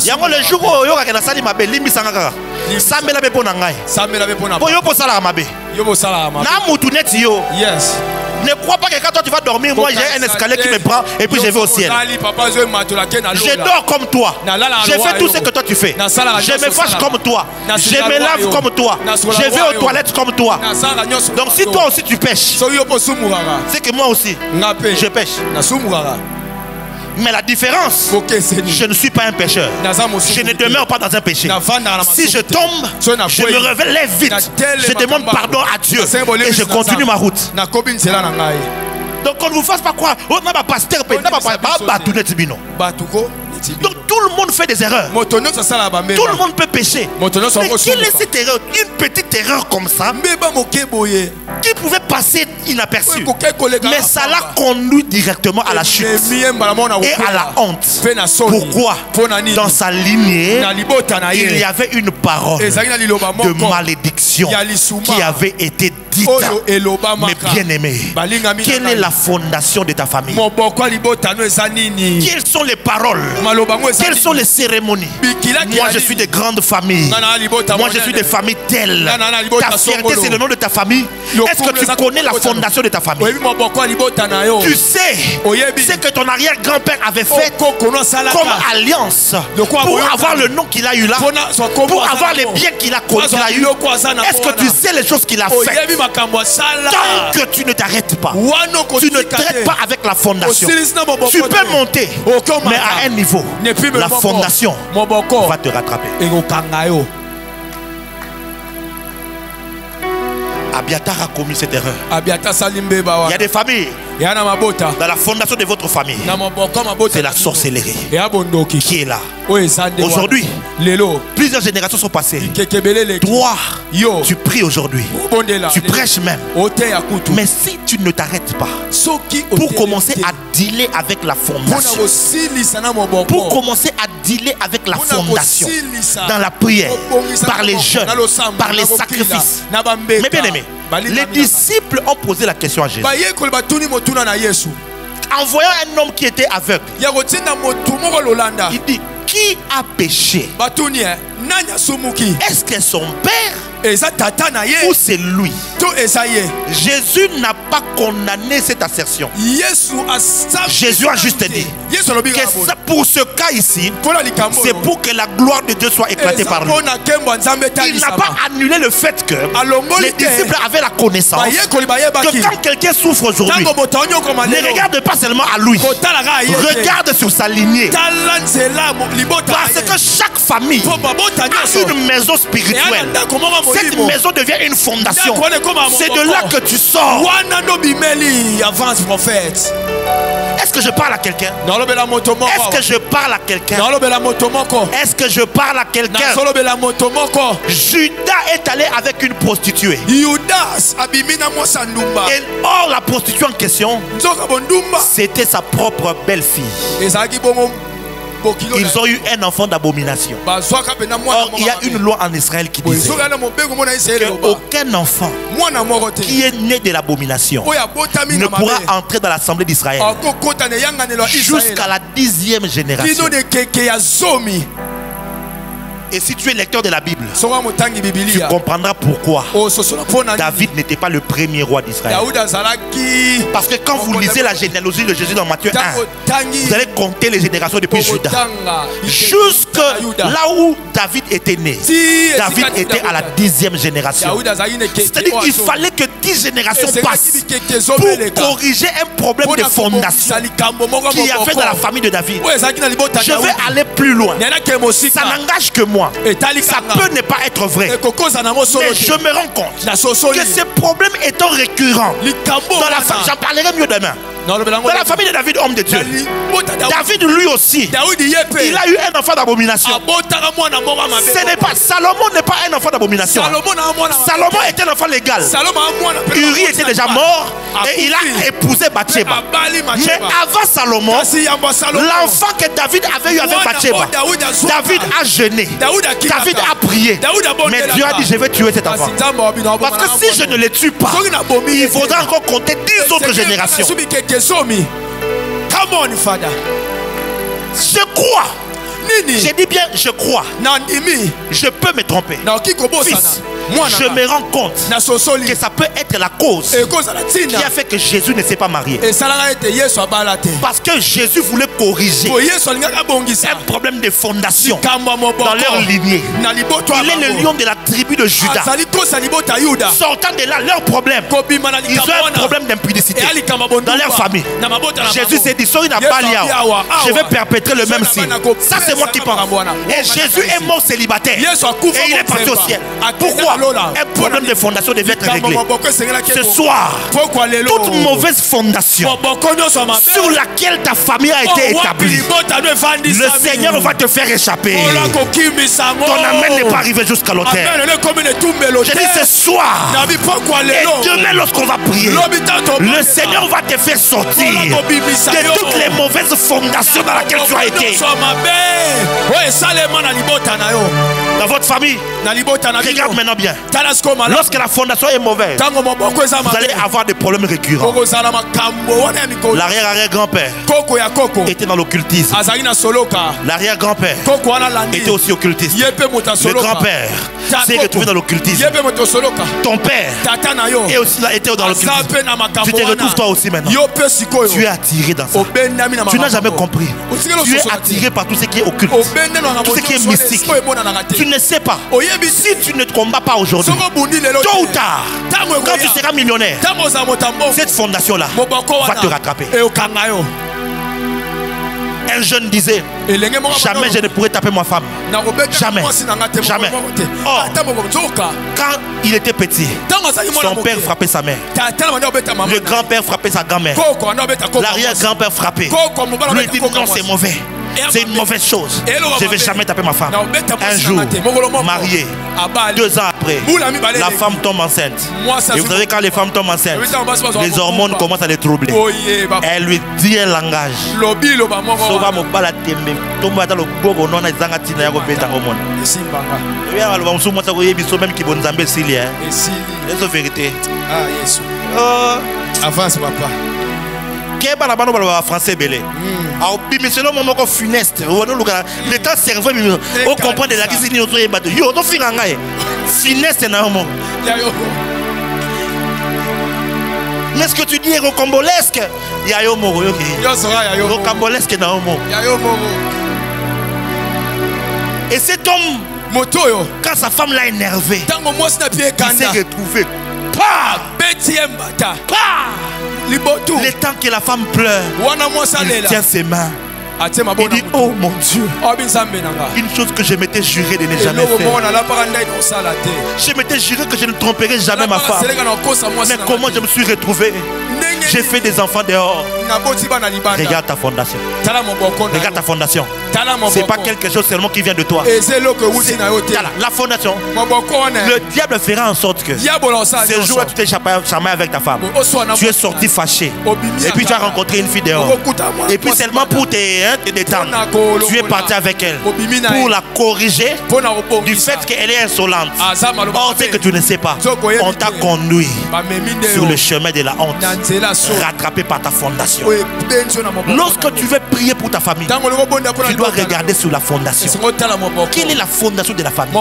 Yango le jour où yo ka na sali mabe limbi sangaka. Sambela be pona ngai. Bo yo po sala mabe. Na mutunet yo. Yes. Ne crois pas que quand toi tu vas dormir, moi j'ai un escalier qui me prend et puis je vais au ciel. Je dors comme toi. Je fais tout ce que toi tu fais. Je me fâche comme toi. Je me lave comme toi. Je vais aux toilettes comme toi. Donc si toi aussi tu pêches, c'est que moi aussi je pêche. Mais la différence, je ne suis pas un pécheur. Je ne demeure pas dans un péché. Si je tombe, je me relève vite. Je demande pardon à Dieu et je continue ma route. Donc qu'on ne vous fasse pas croire, oh, pasteur, donc tout le monde fait des erreurs. Tout le monde peut pécher. Mais quelle est cette erreur? Une petite erreur comme ça qui pouvait passer inaperçue, mais ça l'a conduit directement à la chute et à la honte. Pourquoi? Dans sa lignée, il y avait une parole de malédiction qui avait été dite. Mais bien aimé, quelle est la fondation de ta famille? Quelles sont les paroles? Quelles sont les cérémonies? Moi je suis de grandes familles. Moi je suis de familles telles. Ta fierté c'est le nom de ta famille. Est-ce que tu connais la fondation de ta famille? Tu sais ce que ton arrière-grand-père avait fait comme alliance pour avoir le nom qu'il a eu là, pour avoir les biens qu'il a eu. Est-ce que tu sais les choses qu'il a fait? Tant que tu ne t'arrêtes pas, tu ne traites pas avec la fondation. Tu peux monter, mais à un niveau, la fondation va te rattraper. Abiatar a commis cette erreur. Il y a des familles. Dans la fondation de votre famille, c'est la sorcellerie qui est là. Aujourd'hui, plusieurs générations sont passées. Toi, tu pries aujourd'hui. Tu prêches même. Mais si tu ne t'arrêtes pas pour commencer à dealer avec la fondation, pour commencer à dealer avec la fondation dans la prière, par les jeûnes, par les sacrifices. Mais bien aimé, les disciples ont posé la question à Jésus. en voyant un homme qui était aveugle, il dit, qui a péché? Est-ce que son père ou c'est lui? Jésus n'a pas condamné cette assertion. Jésus a juste dit que pour ce cas ici, c'est pour que la gloire de Dieu soit éclatée par lui. Il n'a pas annulé le fait que les disciples avaient la connaissance que quand quelqu'un souffre aujourd'hui, ne regarde pas seulement à lui, regarde sur sa lignée. Parce que chaque famille a une maison spirituelle. Cette maison devient une fondation. C'est de là que tu sors. Est-ce que je parle à quelqu'un? Est-ce que je parle à quelqu'un? Est-ce que je parle à quelqu'un? Judas est allé avec une prostituée. Et or, la prostituée en question, c'était sa propre belle-fille. Ils ont eu un enfant d'abomination. Or, il y a une loi en Israël qui disait qu'aucun enfant qui est né de l'abomination ne pourra entrer dans l'assemblée d'Israël jusqu'à la 10e génération. Et si tu es lecteur de la Bible, tu comprendras pourquoi David n'était pas le premier roi d'Israël. Parce que quand vous lisez la généalogie de Jésus dans Matthieu 1, vous allez compter les générations depuis Judas. Jusque là où David était né, David était à la 10e génération. C'est-à-dire qu'il fallait que 10 générations passent pour corriger un problème de fondation qu'il y avait dans la famille de David. Je vais aller plus loin. Ça n'engage que moi. Ça peut ne pas être vrai. Mais je me rends compte que ces problèmes étant récurrents dans la famille, j'en parlerai mieux demain. Dans la famille de David, homme de Dieu, David lui aussi, il a eu un enfant d'abomination. Ce n'est pas Salomon, n'est pas un enfant d'abomination. Salomon était un enfant légal. Uri était déjà mort et il a épousé Bathsheba. Mais avant Salomon, l'enfant que David avait eu avec Bathsheba, David a jeûné, David a prié. Mais Dieu a dit, je vais tuer cet enfant. Parce que si je ne le tue pas, il faudra encore compter 10 autres générations. Come on, Father. Je crois. J'ai dit bien, je crois. Je peux me tromper. Fils, je me rends compte que ça peut être la cause qui a fait que Jésus ne s'est pas marié. Parce que Jésus voulait corriger un problème de fondation dans leur lignée. Il est le lion de la tribu de Judas. Sortant de là, leur problème, ils ont un problème d'impudicité dans leur famille. Jésus s'est dit, je vais perpétrer le même signe. Ça, c'est moi qui parle. Et Jésus est mort célibataire. Et il est parti au ciel. Pourquoi? Un problème de fondation devait être réglé. Ce soir, toute mauvaise fondation sur laquelle ta famille a été établie, le Seigneur va te faire échapper. Ton amen n'est pas arrivé jusqu'à l'autel. Je dis ce soir et demain lorsqu'on va prier, le Seigneur va te faire sortir de toutes les mauvaises fondations dans lesquelles tu as été. Dans votre famille, regarde maintenant bien. Lorsque la fondation est mauvaise, vous allez avoir des problèmes récurrents. L'arrière-arrière-grand-père était dans l'occultisme. L'arrière-grand-père était aussi occultiste. Le grand-père s'est retrouvé dans l'occultisme. Ton père est aussi là, était dans l'occultisme. Tu te retrouves toi aussi maintenant. Tu es attiré dans ça. Tu n'as jamais compris. Tu es attiré par tout ce qui est occulte, tout ce qui est mystique. Tu ne sais pas. Si tu ne te combats pas aujourd'hui, tôt ou tard, quand tu seras millionnaire, cette fondation-là va te rattraper. Un jeune disait, jamais je ne pourrais taper ma femme. Jamais. Jamais. Or, quand il était petit, son père frappait sa mère. Le grand-père frappait sa grand-mère. L'arrière-grand-père frappait. Lui dit non, c'est mauvais. C'est une mauvaise chose. Je ne vais jamais taper ma femme. Un jour, marié, 2 ans après, la femme tombe enceinte. Et vous savez, quand les femmes tombent enceintes, les hormones commencent à les troubler. Elle lui dit un langage. Avance, papa. Keba na bano ba français belé. Alors bimiselo momoko funeste. Le temps cerveau on comprend de la cuisine auto e bato. Yo to finga ngai. Funeste na homo. Mais ce que tu dis est rocambolesque. Ya yo moro yo ki. Yo sera ya yo. Rocambolesque na homo. Ya yo moro. Et cet homme motoyo quand sa femme l'a énervé. Tango mo na pied kanda. Il s'est retrouvé. Pa! Betiembata. Pa! Le temps que la femme pleure, il tient ses mains. Il dit, oh mon Dieu, une chose que je m'étais juré de ne jamais faire. Je m'étais juré que je ne tromperai jamais ma femme. Mais comment je me suis retrouvé? J'ai fait des enfants dehors. Regarde ta fondation. Regarde ta fondation. C'est pas quelque chose seulement qui vient de toi. La fondation. Le diable fera en sorte que ce jour-là tu t'es charmé avec ta femme. Tu es sorti fâché. Et puis tu as rencontré une fille dehors. Et puis seulement pour te détendre, tu es parti avec elle pour la corriger du fait qu'elle est insolente. Or c'est que tu ne sais pas. On t'a conduit sur le chemin de la honte, rattrapé par ta fondation. Lorsque tu veux prier pour ta famille, tu dois regarder sur la fondation. Quelle est la fondation de la famille?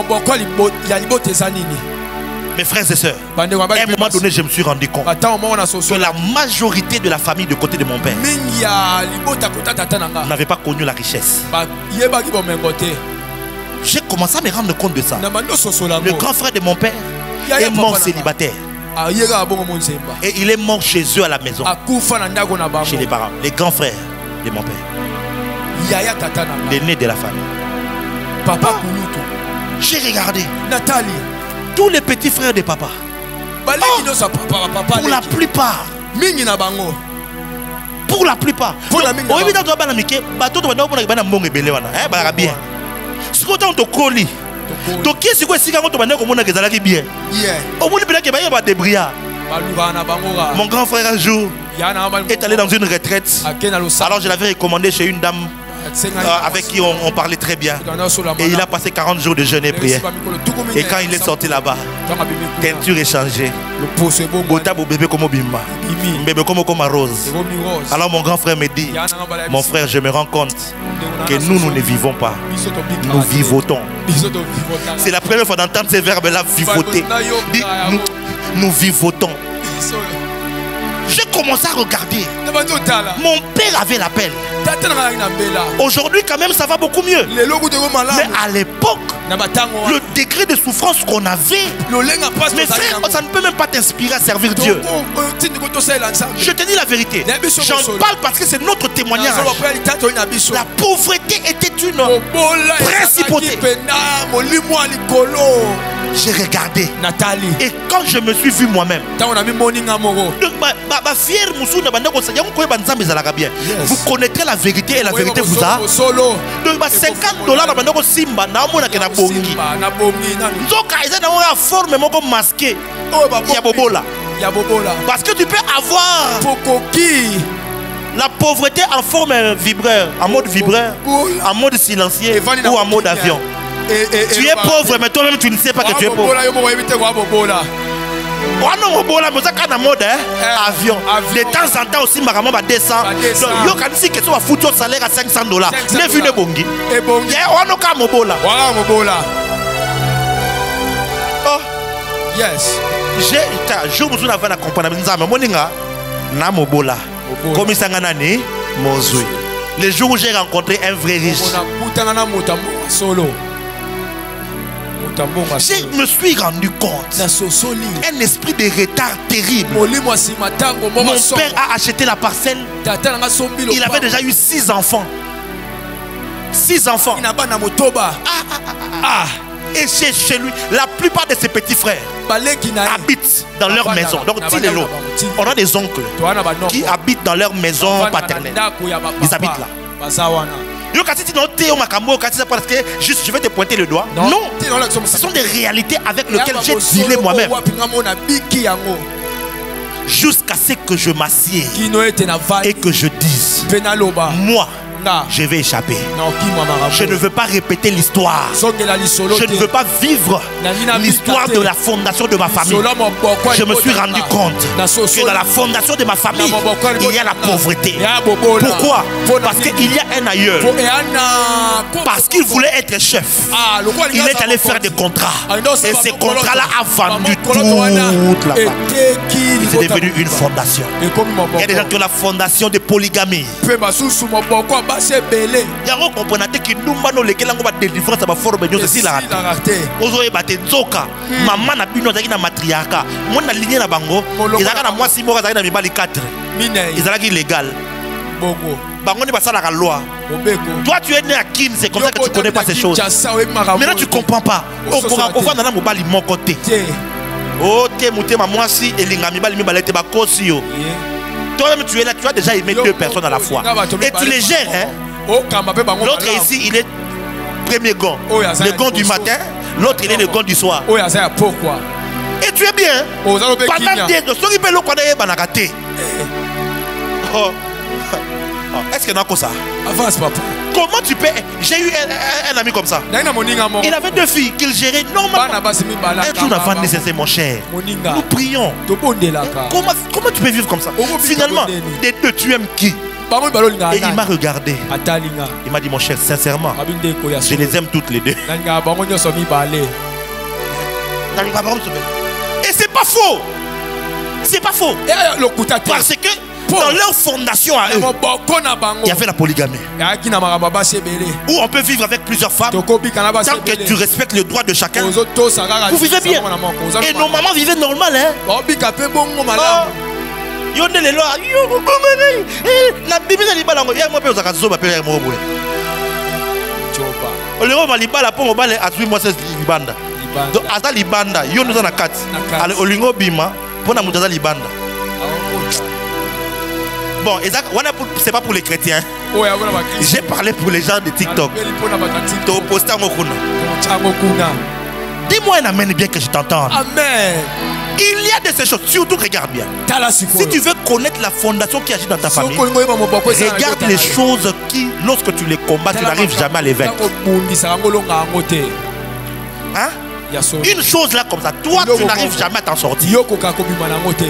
Mes frères et sœurs, à un moment donné, je me suis rendu compte que la majorité de la famille de côté de mon père n'avait pas connu la richesse. J'ai commencé à me rendre compte de ça. Le grand frère de mon père est mort célibataire. Et il est mort chez eux à la maison, chez les parents, les grands frères de mon père, l'aîné de la famille. J'ai regardé tous les petits frères de papa. Pour la plupart, mon grand frère un jour est allé dans une retraite. Alors je l'avais recommandé chez une dame avec qui on parlait très bien. Et il a passé 40 jours de jeûne et prière. Et quand il est sorti là-bas, teinture échangée, bébé comme bimba, bébé comme rose. Alors mon grand frère me dit, mon frère, je me rends compte que nous ne vivons pas, nous vivotons. C'est la première fois d'entendre ces verbes-là, vivoter. Nous vivotons. J'ai commencé à regarder. Mon père avait la pelle. Aujourd'hui, quand même, ça va beaucoup mieux. Mais à l'époque, le degré de souffrance qu'on avait, mes frères, ça ne peut même pas t'inspirer à servir Dieu. Je te dis la vérité. J'en parle parce que c'est notre témoignage. La pauvreté était une principauté. J'ai regardé. Et quand je me suis vu moi-même, vous connaîtrez la vérité et la vérité vous a. Donc $50 simba na mona ke na bongi. Donc ils ont une forme moko masquée. Ya bobola. Parce que tu peux avoir la pauvreté en forme vibreur, en mode vibreur, en mode silencieux ou en mode avion. Tu es pauvre mais toi-même tu ne sais pas que tu es pauvre. Avion. De temps en temps aussi, ma va descendre. Yo kan si que tu vas foutre ton salaire à $500. Ne vu ne bongi. On ka mobola. Oh yes. J'ai jour vous avez la compagnie nzama moninga na mobola. Comme ça nani mozui. Le jour où j'ai rencontré un vrai riche, je me suis rendu compte un esprit de retard terrible. Mon père a acheté la parcelle. Il avait déjà eu 6 enfants. 6 enfants. Et chez lui, la plupart de ses petits frères habitent dans leur maison. Donc, on a des oncles qui habitent dans leur maison paternelle. Ils habitent là. Parce que juste je vais te pointer le doigt. Non, ce sont des réalités avec lesquelles j'ai dealé moi-même. Jusqu'à ce que je m'assieds et que je dise, moi, je vais échapper. Je ne veux pas répéter l'histoire. Je ne veux pas vivre l'histoire de la fondation de ma famille. Je me suis rendu compte que dans la fondation de ma famille, il y a la pauvreté. Pourquoi? Parce qu'il y a un ailleurs. Parce qu'il voulait être chef. Il est allé faire des contrats. Et ces contrats-là a vendu toute la famille. C'est devenu une fondation. Il y a des gens qui ont la fondation de polygamie. Il y a des gens qui comprennent que nous avons la délivrance à la forme de Dieu. Maman n'a plus de matriarcat. Moi, je ligne na bango. Ils ont moi si moi na mibali 4. Ils ont illégal. Bango ne passe pas la loi. Toi tu es né à Kim, c'est comme ça que tu ne connais pas ces choses. Maintenant tu ne comprends pas. On va dans mon bali mon côté. Oh t'es mouté ma moi si et l'ingami bali mi balete ba kosi yo. Toi-même tu es là, tu as déjà aimé deux personnes à la fois. Et tu les gères hein. L'autre ici il est premier gant. Le gant du matin. L'autre il est le gant du soir. Et tu es bien. Pendant des deux, ceux qui peuvent le connaître, banagate. Est-ce que tu as ça? Avance, papa. Comment tu peux? J'ai eu un ami comme ça. Il avait deux filles qu'il gérait normalement. Un jour, on a nécessaire, mon cher. Nous prions. Comment tu peux vivre comme ça? Finalement, des deux, tu aimes qui? Et il m'a regardé. Il m'a dit, mon cher, sincèrement, je les aime toutes les deux. Et c'est pas faux. C'est pas faux. Parce que dans leur fondation à eux, il y avait la polygamie. Où on peut vivre avec plusieurs femmes. Tant que tu respectes le droit de chacun, vous vivez bien. Et nos mamans vivaient normal. Hein? Donc, à Libanda, il y a une carte. Alors, Olingo Bima, pour la Moutaza Libanda. Bon, c'est pas pour les chrétiens. J'ai parlé pour les gens de TikTok. Dis-moi un amen bien que je t'entende. Amen. Il y a de ces choses, surtout regarde bien. Si tu veux connaître la fondation qui agit dans ta famille, regarde les choses qui, lorsque tu les combats, tu n'arrives jamais à les vaincre. Hein? Une chose là comme ça, toi tu n'arrives jamais à t'en sortir.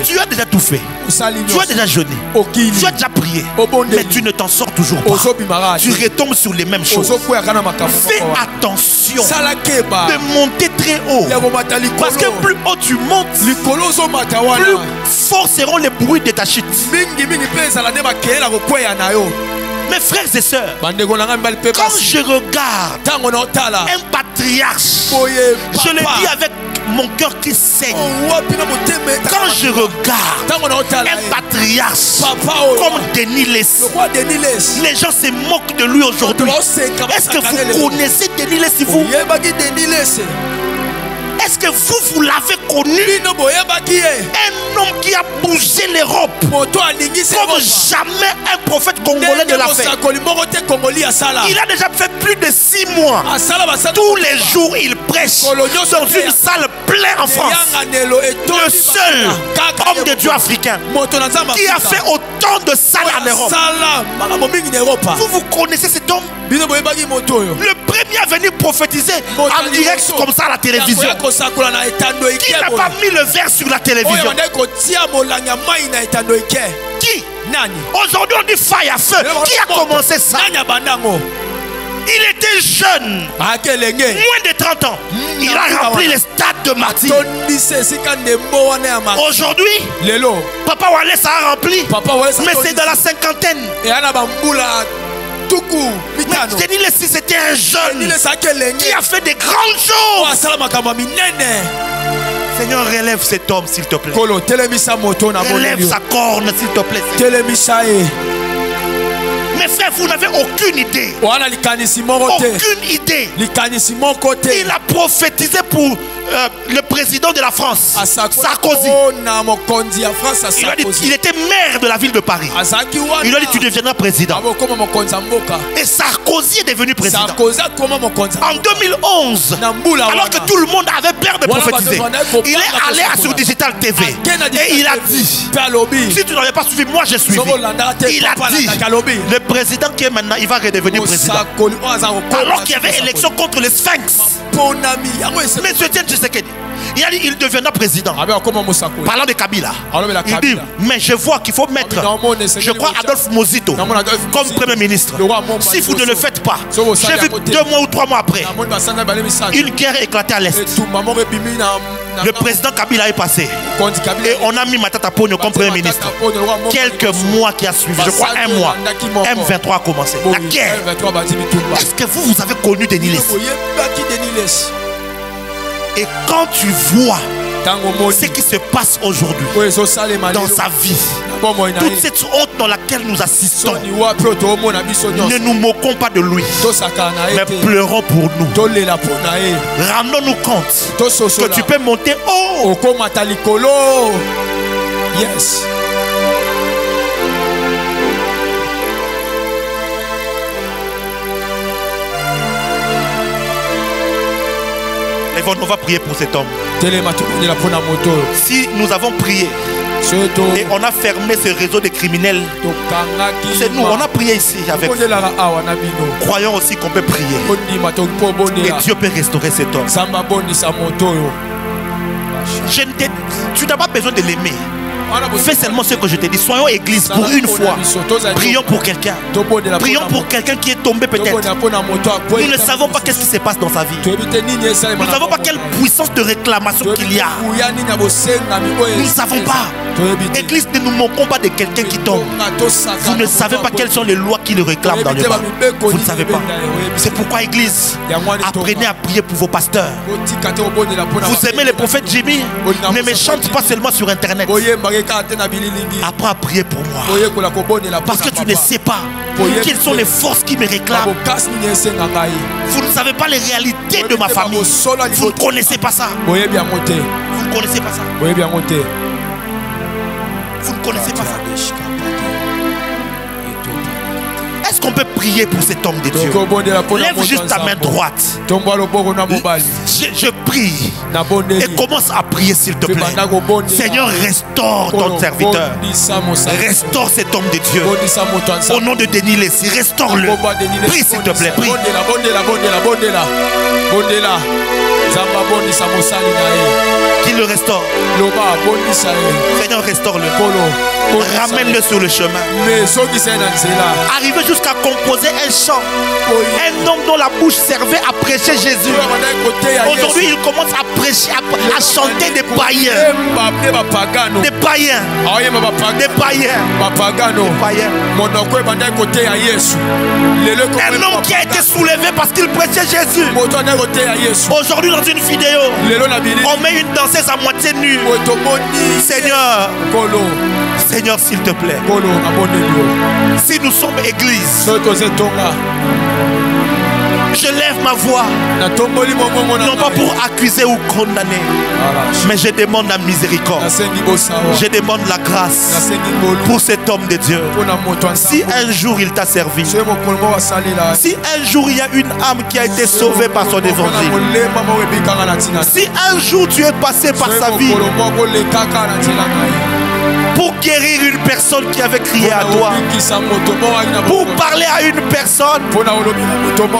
Tu as déjà tout fait. Tu as déjà jeûné. Tu as déjà prié. Mais tu ne t'en sors toujours pas. Tu retombes sur les mêmes choses. Fais attention de monter très haut. Parce que plus haut tu montes, plus forts seront les bruits de ta chute. Mes frères et sœurs, quand je regarde un patriarche, je le dis avec mon cœur qui saigne. Quand je regarde un patriarche comme Denis Less, les gens se moquent de lui aujourd'hui. Est-ce que vous connaissez Denis Less, vous? Est-ce que vous l'avez connu? Un homme qui a bougé l'Europe comme jamais un prophète congolais ne l'a fait. Il a déjà fait plus de 6 mois. Tous les jours il prêche dans une salle pleine en France. Le seul homme de Dieu africain qui a fait autant de salles en Europe. Vous connaissez cet homme? Le premier à venir prophétiser en direct comme ça à la télévision. Qui n'a pas mis le verre sur la télévision? Qui? Aujourd'hui on dit faille à feu. Qui a commencé ça? Il était jeune, moins de 30 ans. Il a rempli les stades de martyrs. Aujourd'hui, Papa Wallace a rempli, mais c'est dans la cinquantaine. Mais Denis Less, c'était un jeune qui a fait des grandes choses. Seigneur, relève cet homme s'il te plaît. Relève sa corne s'il te plaît. Mes frères, vous n'avez aucune idée. Aucune idée. Il a prophétisé pour le président de la France, Sarkozy. Il était maire de la ville de Paris. Il lui a dit tu deviendras président. Et Sarkozy est devenu président. En 2011, alors que tout le monde avait peur de prophétiser, il est allé sur Digital TV et il a dit, si tu n'avais pas suivi, moi j'ai suivi. Il a dit, le président qui est maintenant, il va redevenir président. Alors qu'il y avait élection contre les Sphinx. Mais ce Etienne Tshisekedi, il a dit il deviendra président. Parlant de Kabila, il dit mais je vois qu'il faut mettre, je crois, Adolphe Mozito comme premier ministre. Si vous ne le faites pas, j'ai vu 2 mois ou 3 mois après une guerre éclatée à l'Est. Le président Kabila est passé et on a mis Matata Ponyo comme premier ministre. Quelques mois qui a suivi, je crois 1 mois, M23 a commencé. La guerre. Est-ce que vous avez connu Denis Less? Et quand tu vois ce qui se passe aujourd'hui dans sa vie, toute cette honte dans laquelle nous assistons, ne nous moquons pas de lui, mais pleurons pour nous. Rendons-nous compte que tu peux monter haut. Yes. On va prier pour cet homme. Si nous avons prié et on a fermé ce réseau de criminels, c'est nous, on a prié ici avec vous. Croyons aussi qu'on peut prier et Dieu peut restaurer cet homme. Tu n'as pas besoin de l'aimer. Fais seulement ce que je te dis. Soyons église pour une fois. Prions pour quelqu'un. Prions pour quelqu'un qui est tombé peut-être. Nous ne savons pas qu'est-ce qui se passe dans sa vie. Nous ne savons pas quelle puissance de réclamation qu'il y a. Nous ne savons pas. Église, ne nous moquons pas de quelqu'un qui tombe. Vous ne savez pas quelles sont les lois qui le réclament dans le bas. Vous ne savez pas. C'est pourquoi église, apprenez à prier pour vos pasteurs. Vous aimez le prophète Jimmy? Ne me chante pas seulement sur internet. Apprends à prier pour moi. Parce que tu ne sais pas quelles sont les forces qui me réclament. Vous ne savez pas les réalités de ma famille. Vous ne connaissez pas ça. Vous ne connaissez pas ça. Vous ne connaissez pas ça. Est-ce qu'on peut prier pour cet homme de Dieu? Lève juste ta main droite. Je prie et commence à prier s'il te plaît. Seigneur, restaure ton serviteur. Restaure cet homme de Dieu. Au nom de Denis Less, restaure-le. Prie s'il te plaît. Prie. Qu'il le restaure. Seigneur, restaure-le. Ramène-le sur le chemin. Arrivé jusqu'à composer un chant. Un homme dont la bouche servait à prêcher Jésus. Aujourd'hui, il commence à prêcher, à chanter des païens. Des païens. Des païens. Un homme qui a été soulevé parce qu'il prêchait Jésus. Aujourd'hui, dans une vidéo, on met une danseuse à moitié nue. Seigneur, Seigneur, s'il te plaît, si nous sommes église, je lève ma voix, non pas pour accuser ou condamner, mais je demande la miséricorde. Je demande la grâce pour cet homme de Dieu. Si un jour il t'a servi, si un jour il y a une âme qui a été sauvée par son évangile, si un jour tu es passé par sa vie pour guérir une personne qui avait crié à toi, pour parler à une personne,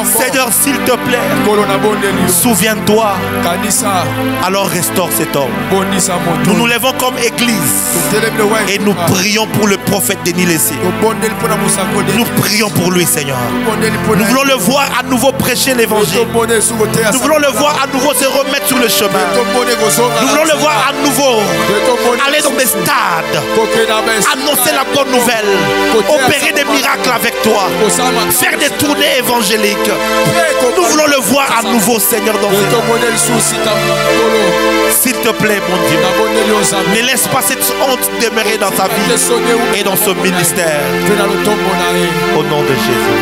Seigneur, s'il te plaît, souviens-toi, alors restaure cet homme. Nous nous levons comme église et nous prions pour le prophète Denis Less. Nous prions pour lui, Seigneur. Nous voulons le voir à nouveau prêcher l'évangile. Nous voulons le voir à nouveau se remettre sur le chemin. Nous voulons le voir à nouveau aller dans des stades, annoncer la bonne nouvelle, opérer des miracles avec toi, faire des tournées évangéliques. Nous voulons le voir à nouveau, Seigneur, dans s'il te plaît, mon Dieu, ne laisse pas cette honte demeurer dans sa vie et dans ce ministère. Au nom de Jésus.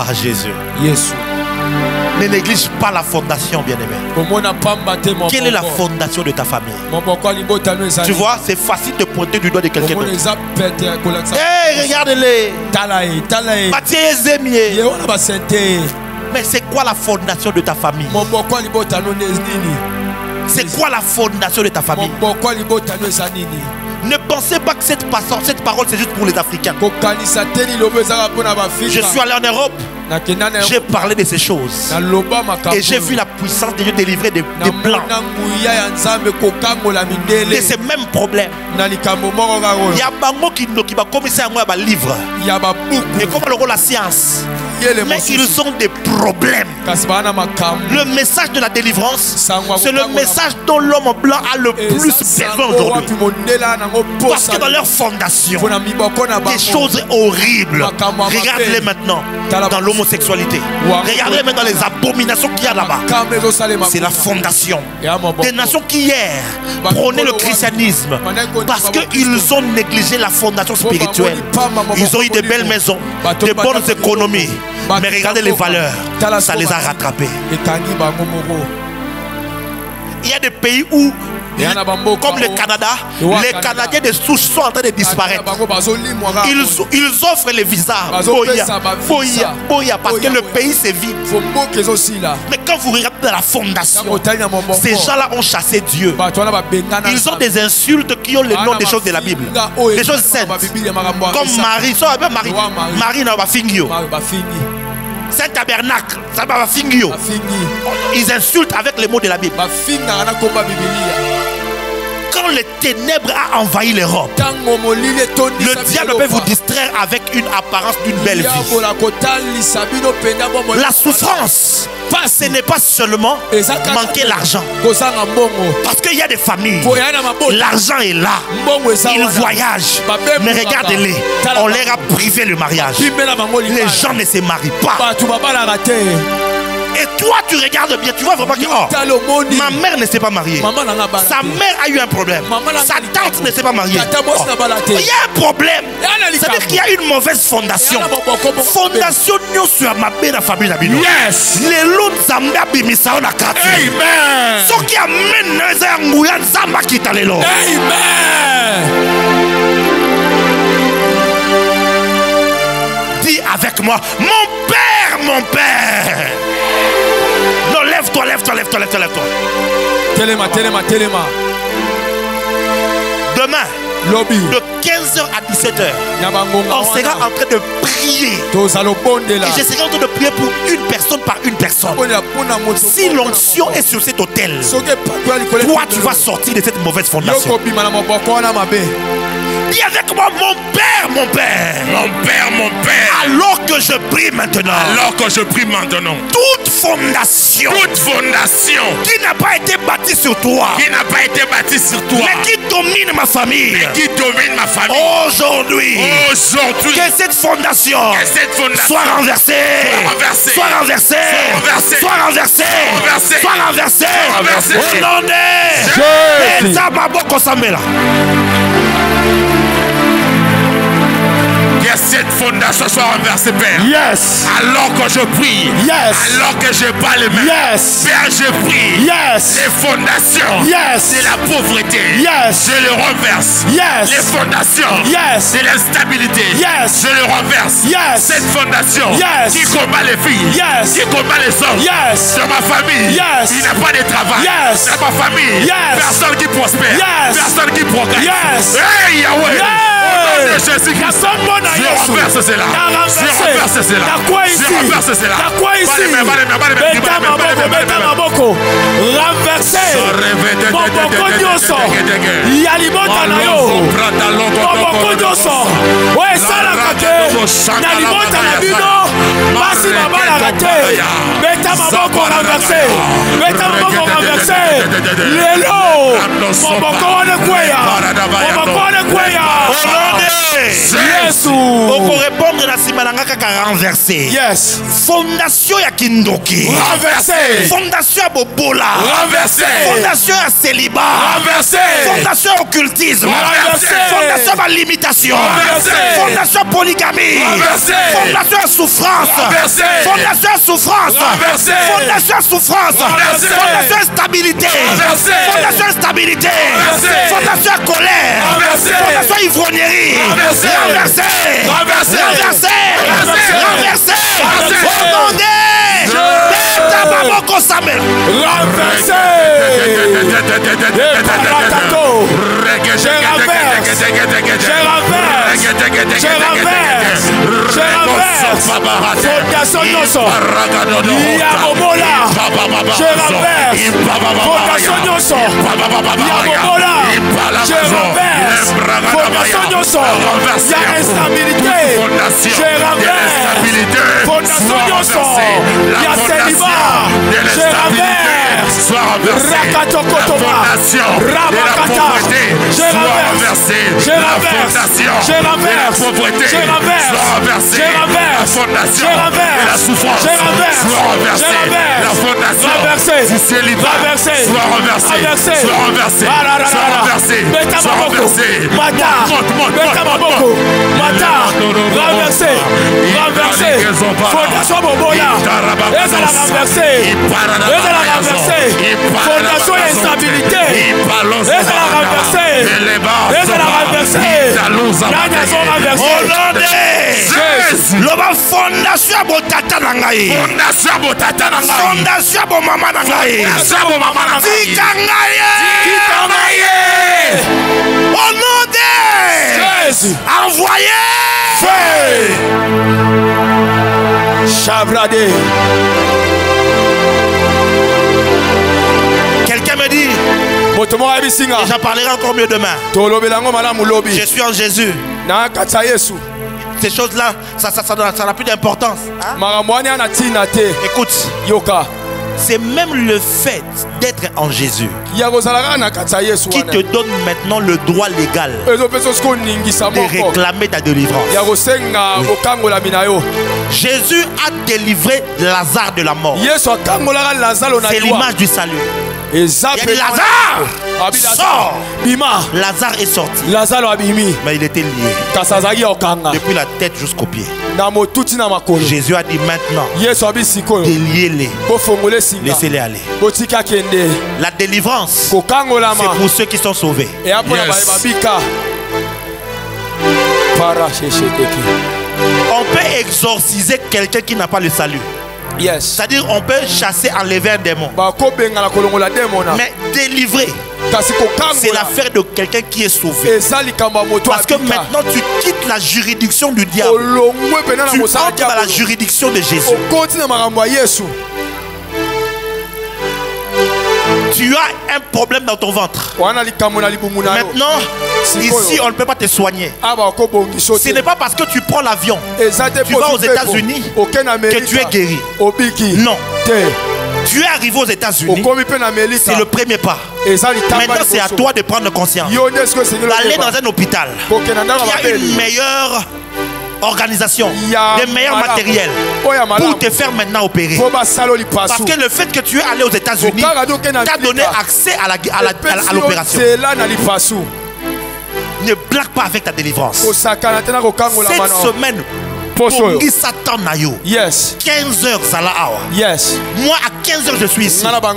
Ah, Jésus. Ne néglige pas la fondation, bien-aimé. Quelle est la fondation de ta famille? Tu vois, c'est facile de pointer du doigt de quelqu'un d'autre. Hey, regardez-les. Mais c'est quoi la fondation de ta famille? C'est quoi la fondation de ta famille? Ne pensez pas que cette parole c'est juste pour les Africains. Je suis allé en Europe. J'ai parlé de ces choses. Et j'ai vu la puissance de Dieu délivrer des plans. De ces mêmes problèmes. Il y a Bango qui va commencer à moi un livre. Et comme le rôle de la science. Mais ils ont des problèmes. Le message de la délivrance, c'est le message dont l'homme blanc a le plus besoin aujourd'hui. Parce que dans leur fondation, des choses horribles. Regardez-les maintenant dans l'homosexualité. Regardez-les maintenant les abominations qu'il y a là-bas. C'est la fondation. Des nations qui hier prônaient le christianisme parce qu'ils ont négligé la fondation spirituelle. Ils ont eu de belles maisons, de bonnes économies. Mais regardez les valeurs, ça les a rattrapés. Il y a des pays où, comme le Canada, les Canadiens de souche sont en train de disparaître. Ils offrent les visas. Boya, parce que le pays c'est vide. Mais quand vous regardez dans la fondation, ces gens-là ont chassé Dieu. Ils ont des insultes qui ont le nom des choses de la Bible, des choses saintes. Comme Marie, Marie n'a pas fini. Saint-Tabernacle, ça va finir. Ils insultent avec les mots de la Bible. Quand les ténèbres a envahi l'Europe, le diable peut vous distraire avec une apparence d'une belle vie. La souffrance, ce n'est pas seulement manquer l'argent. Parce qu'il y a des familles, l'argent est là, ils voyagent, mais regardez-les, on leur a privé le mariage. Les gens ne se marient pas. Et toi tu regardes bien, tu vois vraiment que ma mère ne s'est pas mariée. Sa mère a eu un problème. Sa tante ne s'est pas mariée. Il y a un problème. C'est-à-dire qu'il y a une mauvaise fondation. Fondation nous sur ma mère, la famille d'Abino. Yes. Les loups zambé abimisa on a quatre. Amen. Ce qui amène les angouyan zamba qui t'a les lots. Amen. Dis avec moi, mon père, mon père. Non, lève-toi. Téléma. Demain, de 15h à 17h, on sera en train de prier. Et je serai en train de prier pour une personne par une personne. Si l'onction est sur cet hôtel, toi tu vas sortir de cette mauvaise fondation. Dis avec moi, mon père, mon père. Mon père, mon père. Alors que je prie maintenant. Toute fondation. Qui n'a pas été bâtie sur toi. Mais qui domine ma famille. Aujourd'hui. Que cette fondation. Soit renversée. Au nom de que cette fondation soit renversée, Père. Yes. Alors que je prie. Yes. Alors que je bats les mains. Yes. Père, je prie. Yes. Les fondations. Yes. De la pauvreté. Yes. Je les renverse. Yes. Les fondations. Yes. De l'instabilité. Yes. Je les renverse. Yes. Cette fondation. Yes. Qui combat les filles. Yes. Qui combat les hommes. Yes. Dans ma famille. Yes. Il n'y a pas de travail. Yes. Dans ma famille. Yes. Personne qui prospère. Yes. Personne qui progresse. Yes. Hey, Yahweh. Yes. Jésus-Christ. Je renverse cela. Je renverse cela. Je renverse cela. Renversé. Moboko nyonso. Yalibota na yo. Moboko nyonso. Ouais, ça la kate. Yalibota na bino. Basi babala kate. Beta maboko renversé. Beta maboko renversé. Lelo. Moboko wane kweya. Moboko wane kweya. Pour répondre à Simalanga kaka renversé. Yes. Fondation ya Kindoki. Renversé. Fondation ya Bobola. Renversé. Fondation ya célibat. Renversé. Fondation ya occultisme. Renversé. Fondation ya limitation. Renversé. Fondation ya polygamie. Renversé. Fondation ya souffrance. Renversé. Fondation ya souffrance. Renversé. Fondation ya souffrance. Renversé. Fondation ya stabilité. Renversé. Fondation ya stabilité. Renversé. Fondation ya colère. Renversé. Fondation ya ivrognerie. Renversé. Renversé. Renversé. Renversé. Renversé. Renversé. Tababoko Samuel. Renversé. Je renverse. Je renverse. Je renverse. Je renverse. Fondation Nyoso. Yabobola. Je renverse. Fondation Nyoso. Yabobola. Je renverse. Fondation Nyoso. Il y a instabilité. Je renverse. Fondation Nyoso. Il y a célibat. Je renverse. Rakato Kotoma. Rabakata. Je renverse. Je renverse. Je renverse. Je renverse. Je renverse. Je renverse. La souffrance. Je renverse. Soit renversé. Je renverse. La fondation. Renversé. Du célibat. Renversé. Soit renversé. Renversé. Soit renversé. Soit renversé. Soit renversé. Mata. Beta Maboko. Mata. Renversé. Renversé. Fondation Bobola. Et la renversé. Et la renversé. Fondation instabilité. Et la renversé. Et la renversé. Nanya sont renversés. Loba fondation botata nangai. Fondation botata nangai. Fondation bo mama nangai. Fondation bo mama nangai. Tikangaye. Au nom de Jésus. Envoyez. Feu. Chavradé. Quelqu'un me dit, j'en parlerai encore mieux demain. Je suis en Jésus. Ces choses-là, ça n'a plus d'importance. Hein? Écoute, c'est même le fait d'être en Jésus qui te donne maintenant le droit légal de réclamer ta délivrance. Jésus a délivré Lazare de la mort. C'est l'image du salut. Il a dit Lazare, sors. Lazare est sorti. Mais il était lié depuis la tête jusqu'aux pieds. Jésus a dit maintenant, déliez-les, laissez-les aller. La délivrance, c'est pour ceux qui sont sauvés. On peut exorciser quelqu'un qui n'a pas le salut. Yes. C'est-à-dire on peut chasser, enlever un démon. Mais délivrer, c'est l'affaire de quelqu'un qui est sauvé. Parce que maintenant tu quittes la juridiction du diable. Tu entres dans la juridiction de Jésus. Tu as un problème dans ton ventre. Maintenant, ici, on ne peut pas te soigner. Ce n'est pas parce que tu prends l'avion, tu vas aux États-Unis, que tu es guéri. Non. Tu es arrivé aux États-Unis, c'est le premier pas. Maintenant, c'est à toi de prendre conscience. D'aller dans un hôpital qui a une meilleure organisation, des meilleurs matériels pour te faire maintenant opérer. Parce que le fait que tu es allé aux États-Unis t'a donné accès à l'opération. Ne blague pas avec ta délivrance. Cette semaine, yes. 15 heures Zala Awa. Yes. Moi à 15 heures je suis ici. On va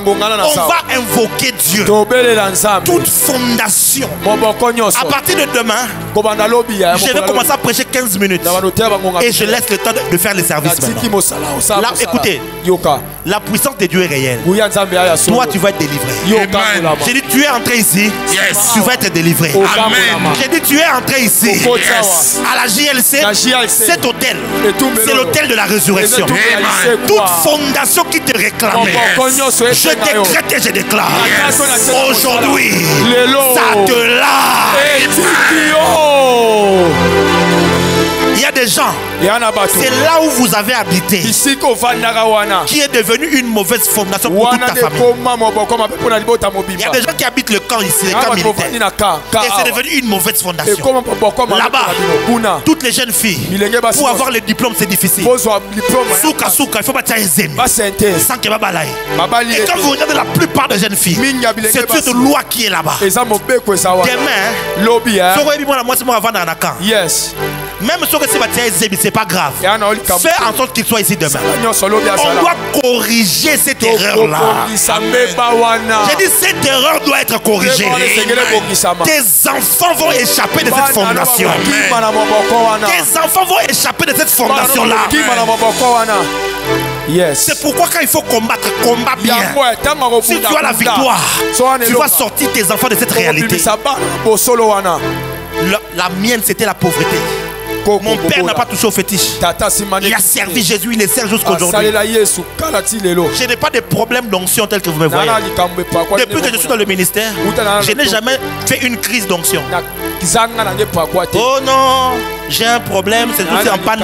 invoquer Dieu. Toute fondation. À partir de demain, je vais commencer à prêcher 15 minutes. Et je laisse le temps de faire les services maintenant. Là, écoutez, la puissance de Dieu est réelle. Toi tu vas être délivré. J'ai dit tu es entré ici. Yes. Tu vas être délivré. Amen. J'ai dit tu es entré ici. Yes. À la JLC, cet hôtel, c'est l'hôtel de la résurrection. Toute fondation qui te réclamait, je décrète et je déclare aujourd'hui, ça te lâche. Il y a des gens, c'est là où vous avez habité, qui est devenu une mauvaise fondation pour toute ta famille. Il y a des gens qui habitent le camp ici, le camp militaire, et c'est devenu une mauvaise fondation. Là-bas, toutes les jeunes filles, pour avoir le diplôme, c'est difficile. Souka, souka, il faut pas tirer zen. Sans que babalaye. Et quand vous regardez la plupart des jeunes filles, c'est toute loi qui est là-bas. Demain, yes. Même si c'est pas grave. Fais en sorte qu'il soit ici demain. On doit corriger cette erreur-là. J'ai dit cette erreur doit être corrigée. Tes enfants vont échapper de cette fondation. Tes enfants vont échapper de cette fondation-là. Yes. C'est pourquoi quand il faut combattre, combat bien. Si tu as la victoire, tu vas sortir tes enfants de cette réalité. La mienne, c'était la pauvreté. Mon père n'a pas touché au fétiche. Il a servi Jésus, il les sert jusqu'aujourd'hui. Je n'ai pas de problème d'onction tel que vous me voyez. Depuis que je suis dans le ministère, je n'ai jamais fait une crise d'onction. Oh non, j'ai un problème, c'est tout en panne.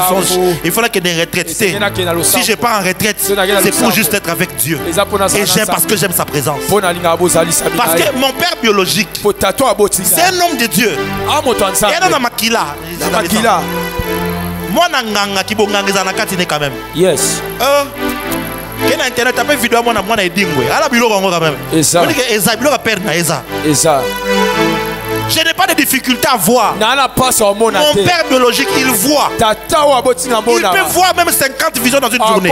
Il faudrait qu'il y ait des retraites. Si je pars en retraite, c'est pour juste être avec Dieu. Et j'aime parce que j'aime sa présence. Parce que mon père biologique, c'est un homme de Dieu. Et un homme à Makila. Moi, nanganga qui bonganga na katine quand même. Yes. Quel internet tapé vidéo moi na edingwe. Ala bilo quand même. Eza. Eza bilo père na eza. Eza. Je n'ai pas de difficulté à voir. Mon père biologique, il voit. Il peut voir même 50 visions dans une journée.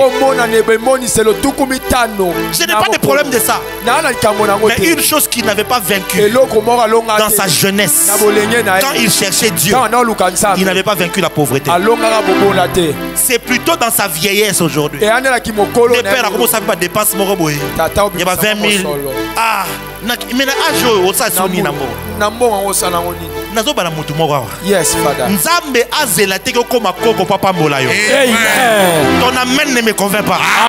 Je n'ai pas de problème de ça. Mais une chose qu'il n'avait pas vaincu dans sa jeunesse, quand il cherchait Dieu, il n'avait pas vaincu la pauvreté. C'est plutôt dans sa vieillesse aujourd'hui. Le père a commencé à faire des dépenses. Il y a 20 000. Ah, mais yes, Father. Nzambe azela te ko koma koko papa mbola yo. Ton amen ne me convainc pas.